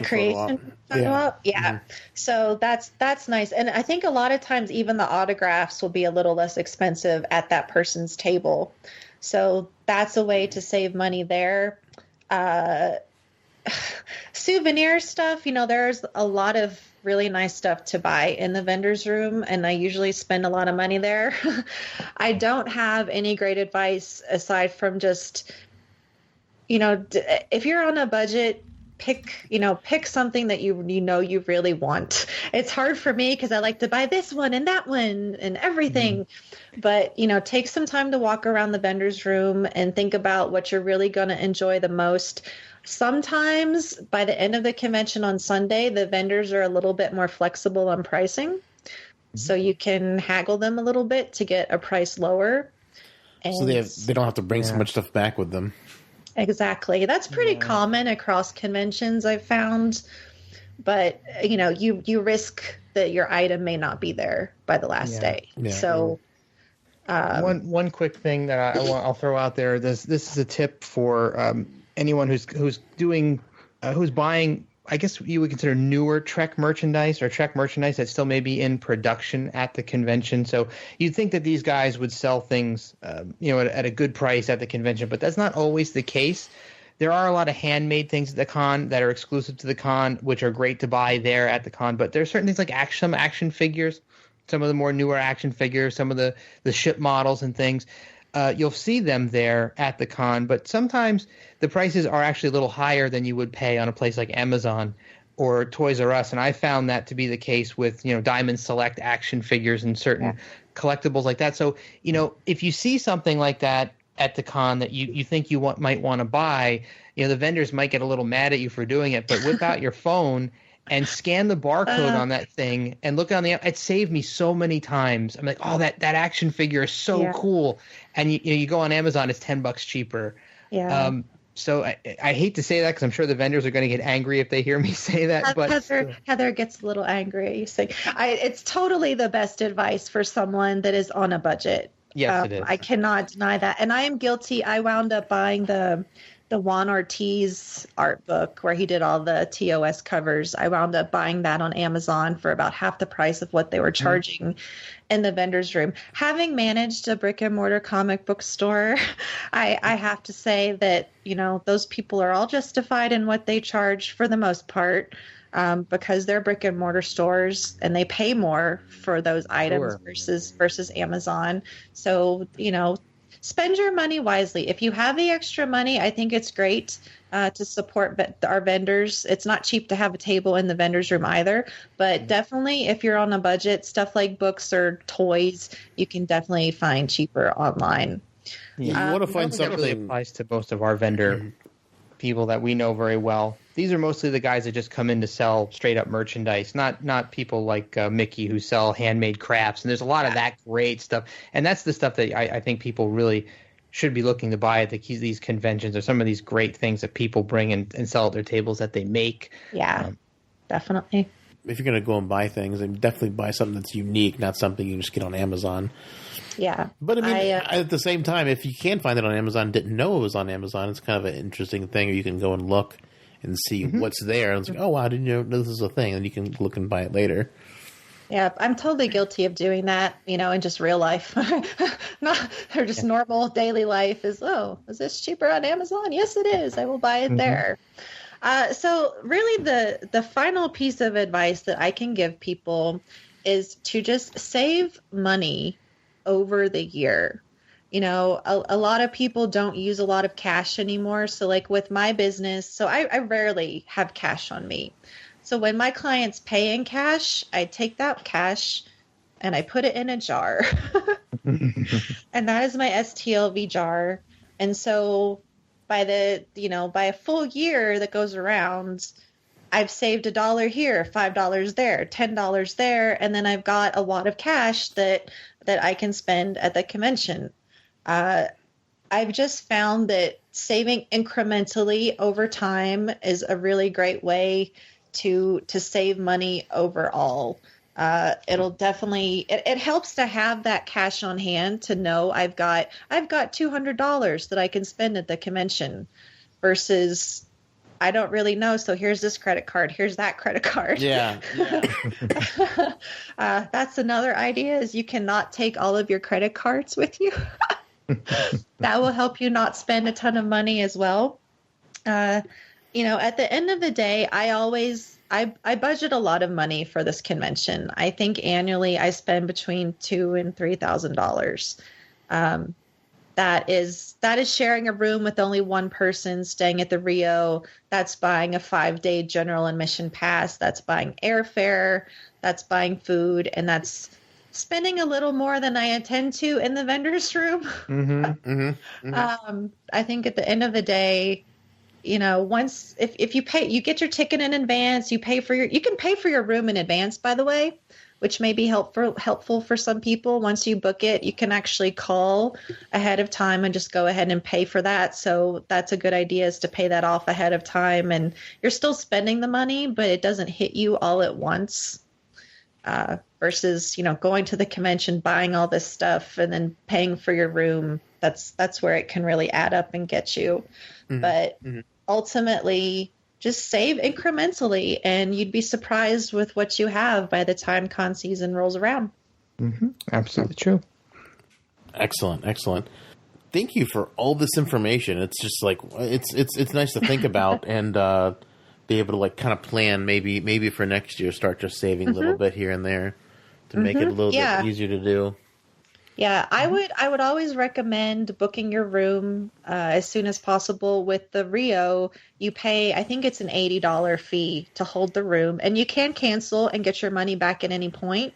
creation photo op. Yeah. Mm-hmm. So that's nice. And I think a lot of times even the autographs will be a little less expensive at that person's table. So that's a way to save money there. Souvenir stuff, there's a lot of really nice stuff to buy in the vendor's room, and I usually spend a lot of money there. I don't have any great advice aside from just, if you're on a budget, pick something that you really want. It's hard for me because I like to buy this one and that one and everything. Mm-hmm. But, take some time to walk around the vendor's room and think about what you're really going to enjoy the most. Sometimes by the end of the convention on Sunday, the vendors are a little bit more flexible on pricing. Mm-hmm. So you can haggle them a little bit to get a price lower. And so they don't have to bring so much stuff back with them. Exactly. That's pretty common across conventions, I've found. But, you risk that your item may not be there by the last day. Yeah. So one quick thing that I'll throw out there. This is a tip for anyone who's buying, I guess you would consider newer Trek merchandise or Trek merchandise that still may be in production at the convention. So you'd think that these guys would sell things, at a good price at the convention, but that's not always the case. There are a lot of handmade things at the con that are exclusive to the con, which are great to buy there at the con. But there are certain things like some action figures, some of the more newer action figures, some of the ship models and things. You'll see them there at the con, but sometimes the prices are actually a little higher than you would pay on a place like Amazon or Toys R Us. And I found that to be the case with, Diamond Select action figures and certain collectibles like that. So, if you see something like that at the con that you think you might want to buy, the vendors might get a little mad at you for doing it, but whip out your phone and scan the barcode on that thing and look on the app. It saved me so many times. I'm like, oh, that action figure is so cool. And you go on Amazon, it's $10 cheaper. Yeah. So I hate to say that because I'm sure the vendors are going to get angry if they hear me say that. But Heather gets a little angry at you saying it's totally the best advice for someone that is on a budget. Yes, it is. I cannot deny that, and I am guilty. I wound up buying the Juan Ortiz art book where he did all the TOS covers. I wound up buying that on Amazon for about half the price of what they were charging in the vendor's room. Having managed a brick and mortar comic book store, I have to say that, those people are all justified in what they charge for the most part, because they're brick and mortar stores and they pay more for those items versus Amazon. So, spend your money wisely. If you have the extra money, I think it's great to support our vendors. It's not cheap to have a table in the vendor's room either, but definitely if you're on a budget, stuff like books or toys, you can definitely find cheaper online. Yeah, you want to find something that really applies to most of our vendor people that we know very well. These are mostly the guys that just come in to sell straight up merchandise, not people like Mickey who sell handmade crafts. And there's a lot of that great stuff. And that's the stuff that I think people really should be looking to buy at these conventions, or some of these great things that people bring and sell at their tables that they make. Yeah, definitely. If you're going to go and buy things, then definitely buy something that's unique, not something you just get on Amazon. Yeah. But at the same time, if you can find it on Amazon, didn't know it was on Amazon, it's kind of an interesting thing. Or you can go and look and see what's there. And it's like, oh, wow, I didn't know this is a thing. And you can look and buy it later. Yeah, I'm totally guilty of doing that, in just real life. Or just normal daily life is this cheaper on Amazon? Yes, it is. I will buy it there. So really the final piece of advice that I can give people is to just save money over the year. A lot of people don't use a lot of cash anymore. So like with my business, so I rarely have cash on me. So when my clients pay in cash, I take that cash and I put it in a jar. And that is my STLV jar. And so by a full year that goes around, I've saved $1 here, $5 there, $10 there, and then I've got a lot of cash that I can spend at the convention. I've just found that saving incrementally over time is a really great way to save money overall. It'll definitely it helps to have that cash on hand to know I've got $200 that I can spend at the convention versus I don't really know. So here's this credit card. Here's that credit card. Yeah. That's another idea is you cannot take all of your credit cards with you. That will help you not spend a ton of money as well. At the end of the day, I budget a lot of money for this convention. I think annually I spend between $2,000 and $3,000. That is sharing a room with only one person staying at the Rio. That's buying a 5-day general admission pass. That's buying airfare. That's buying food. And that's spending a little more than I intend to in the vendor's room. I think at the end of the day, once if you pay, you get your ticket in advance, you can pay for your room in advance, by the way, which may be helpful for some people. Once you book it, you can actually call ahead of time and just go ahead and pay for that. So that's a good idea, is to pay that off ahead of time, and you're still spending the money, but it doesn't hit you all at once. Versus, going to the convention, buying all this stuff and then paying for your room. That's where it can really add up and get you. But ultimately, just save incrementally, and you'd be surprised with what you have by the time con season rolls around. Absolutely true. Excellent. Thank you for all this information. It's just like it's nice to think about and be able to like kind of plan maybe for next year, start just saving a little bit here and there to make it a little bit easier to do. Yeah, I would always recommend booking your room as soon as possible. With the Rio, you pay, I think it's an $80 fee to hold the room, and you can cancel and get your money back at any point.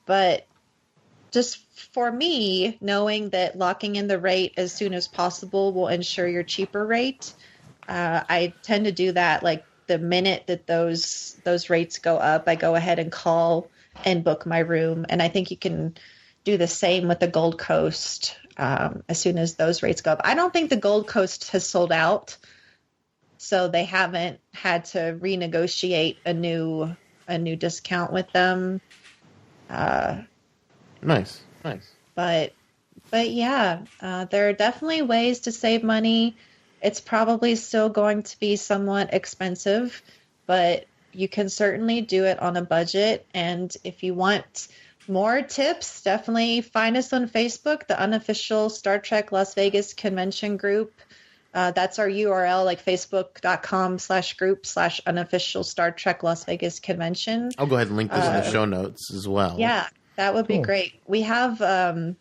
But just for me, knowing that locking in the rate as soon as possible will ensure your cheaper rate, I tend to do that. Like the minute that those rates go up, I go ahead and call and book my room, and I think you can do the same with the Gold Coast as soon as those rates go up. I don't think the Gold Coast has sold out, so they haven't had to renegotiate a new discount with them. Nice. But yeah, there are definitely ways to save money. It's probably still going to be somewhat expensive, but you can certainly do it on a budget. And if you want more tips, definitely find us on Facebook, the Unofficial Star Trek Las Vegas Convention Group. That's our URL, like facebook.com/group/unofficial Star Trek Las Vegas Convention. I'll go ahead and link this in the show notes as well. Yeah, that would be great. We have a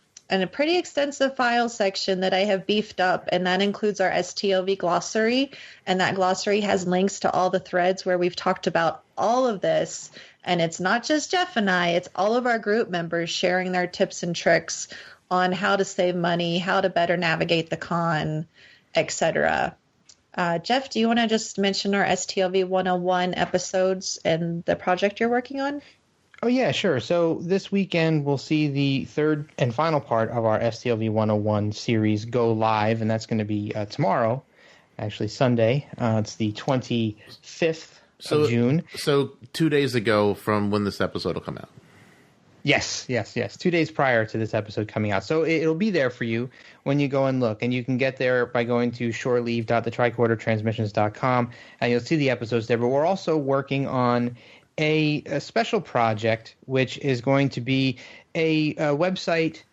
pretty extensive file section that I have beefed up, and that includes our STLV glossary. And that glossary has links to all the threads where we've talked about all of this. And it's not just Jeff and I, it's all of our group members sharing their tips and tricks on how to save money, how to better navigate the con, etc. Jeff, do you want to just mention our STLV 101 episodes and the project you're working on? Oh, yeah, sure. So this weekend, we'll see the third and final part of our STLV 101 series go live, and that's going to be tomorrow, actually Sunday. It's the 25th of June. So 2 days ago from when this episode will come out. Yes. 2 days prior to this episode coming out. So it'll be there for you when you go and look. And you can get there by going to shoreleave.thetricordertransmissions.com, and you'll see the episodes there. But we're also working on a special project, which is going to be a website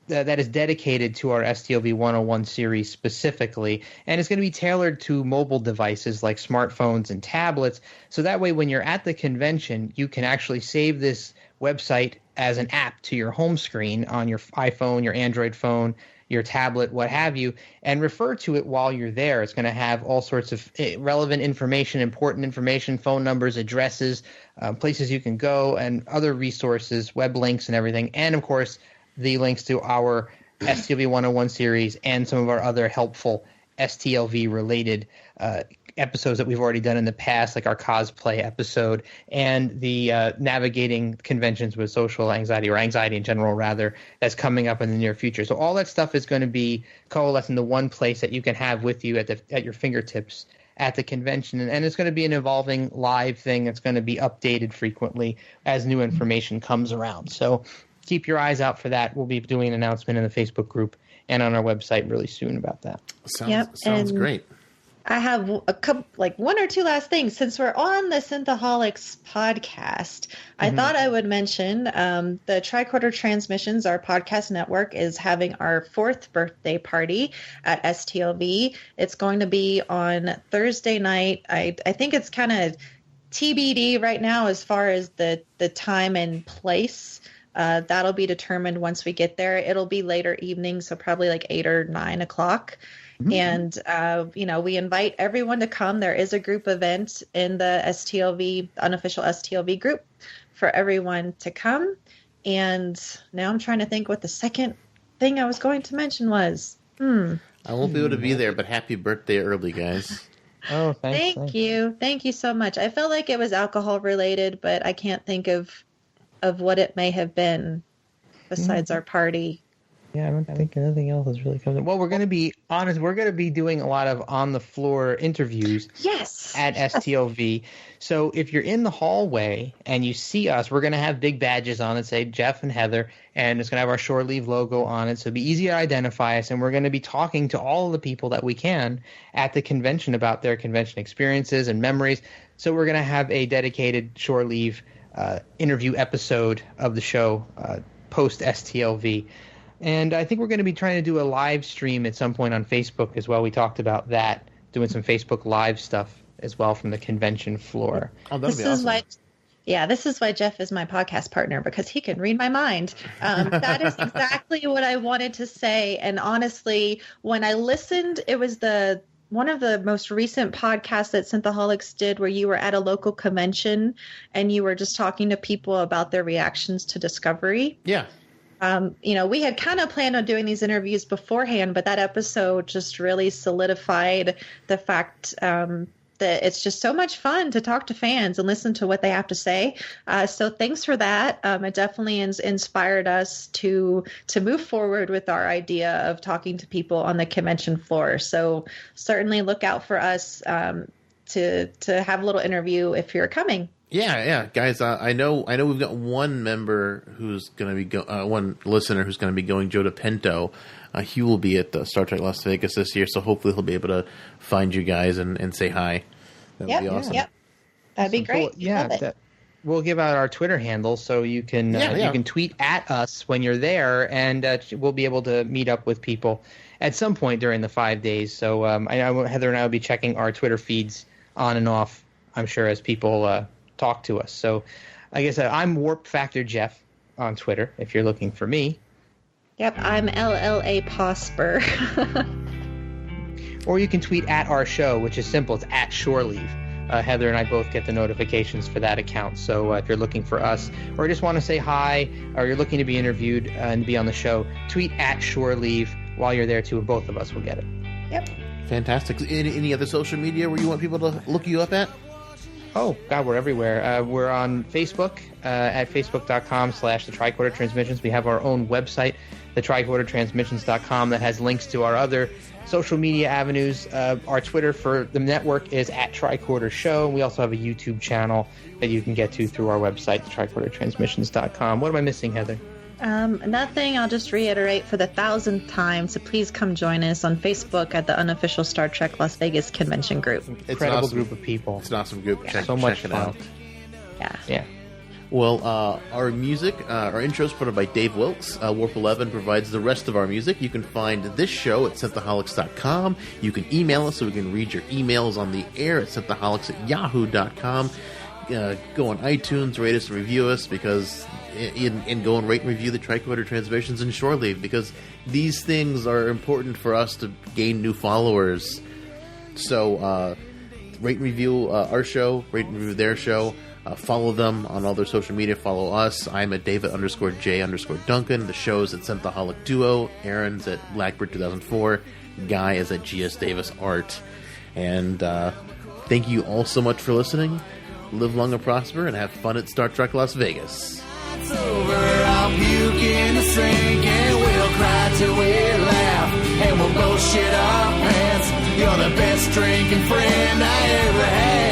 that is dedicated to our STLV 101 series specifically, and it's going to be tailored to mobile devices like smartphones and tablets. So that way, when you're at the convention, you can actually save this website as an app to your home screen on your iPhone, your Android phone, your tablet, what have you, and refer to it while you're there. It's going to have all sorts of relevant information, important information, phone numbers, addresses, places you can go, and other resources, web links and everything. And, of course, the links to our STLV 101 series and some of our other helpful STLV-related episodes that we've already done in the past, like our cosplay episode and the navigating conventions with social anxiety, or anxiety in general, rather, that's coming up in the near future. So all that stuff is going to be coalesced into one place that you can have with you at your fingertips at the convention. And it's going to be an evolving live thing that's going to be updated frequently as new information comes around. So keep your eyes out for that. We'll be doing an announcement in the Facebook group and on our website really soon about that. Sounds great. I have a couple, like one or two last things. Since we're on the Synthaholics podcast, I thought I would mention the Tricorder Transmissions, our podcast network, is having our 4th birthday party at STLV. It's going to be on Thursday night. I think it's kind of TBD right now as far as the time and place. That'll be determined once we get there. It'll be later evening, so probably like 8 or 9 o'clock. And, we invite everyone to come. There is a group event in the STLV, unofficial STLV group, for everyone to come. And now I'm trying to think what the second thing I was going to mention was. I won't be able to be there, but happy birthday early, guys. Oh, thanks. Thank you. Thank you so much. I felt like it was alcohol related, but I can't think of what it may have been besides our party. Yeah, I don't think anything else is really coming. Well, we're going to be honest. We're going to be doing a lot of on-the-floor interviews at STLV. So if you're in the hallway and you see us, we're going to have big badges on that say Jeff and Heather, and it's going to have our Shore Leave logo on it. So it'll be easy to identify us, and we're going to be talking to all of the people that we can at the convention about their convention experiences and memories. So we're going to have a dedicated Shore Leave interview episode of the show post-STLV. And I think we're going to be trying to do a live stream at some point on Facebook as well. We talked about that, doing some Facebook Live stuff as well from the convention floor. Oh, that'd be awesome. This is why Jeff is my podcast partner, because he can read my mind. That is exactly what I wanted to say. And honestly, when I listened, it was one of the most recent podcasts that Synthaholics did where you were at a local convention and you were just talking to people about their reactions to Discovery. Yeah. We had kind of planned on doing these interviews beforehand, but that episode just really solidified the fact that it. It's just so much fun to talk to fans and listen to what they have to say. So thanks for that. It definitely inspired us to move forward with our idea of talking to people on the convention floor. So certainly look out for us to have a little interview if you're coming. Yeah, guys. I know. We've got one member who's going to be one listener who's going to be going, Joe DePinto. He will be at Star Trek Las Vegas this year, so hopefully he'll be able to find you guys and say hi. That would be awesome. Yep, that'd be great. Cool. Yeah, we'll give out our Twitter handle so you can you can tweet at us when you're there, and we'll be able to meet up with people at some point during the 5 days. So I know Heather and I will be checking our Twitter feeds on and off, I'm sure, as people talk to us. So like I said, I'm Warp Factor Jeff on Twitter if you're looking for me. Yep, I'm LLA Posper. Or you can tweet at our show, which is simple. It's at Shore Leave. Heather and I both get the notifications for that account. So if you're looking for us or just want to say hi or you're looking to be interviewed and be on the show, tweet at Shore Leave while you're there too, and both of us will get it. Yep. Fantastic. Any other social media where you want people to look you up at? Oh, God, we're everywhere. We're on Facebook at facebook.com/the Tricorder Transmissions. We have our own website, thetricordertransmissions.com, that has links to our other social media avenues. Our Twitter for the network is at Tricorder Show. We also have a YouTube channel that you can get to through our website, thetricordertransmissions.com. What am I missing, Heather? Nothing. I'll just reiterate for the 1,000th time. So please come join us on Facebook at the Unofficial Star Trek Las Vegas Convention Group. Incredible group of people. It's an awesome group. Yeah. Check, so much check it fun. out. Yeah. Well, our music, our intro is provided by Dave Wilkes. Warp 11 provides the rest of our music. You can find this show at synthaholics.com. You can email us so we can read your emails on the air at synthaholics@yahoo.com. Go on iTunes, rate us and review us, because and go and rate and review the Tricorder Transmissions and Shore Leave, because these things are important for us to gain new followers. So rate and review our show, rate and review their show. Follow them on all their social media. Follow us. I'm at David_J_Duncan. The show's at Synthaholic Duo. Aaron's at Blackbird 2004. Guy is at GS Davis Art. And thank you all so much for listening. Live long and prosper, and have fun at Star Trek Las Vegas. It's over, I'll puke in the sink, and we'll cry till we laugh, and we'll both shit our pants. You're the best drinking friend I ever had.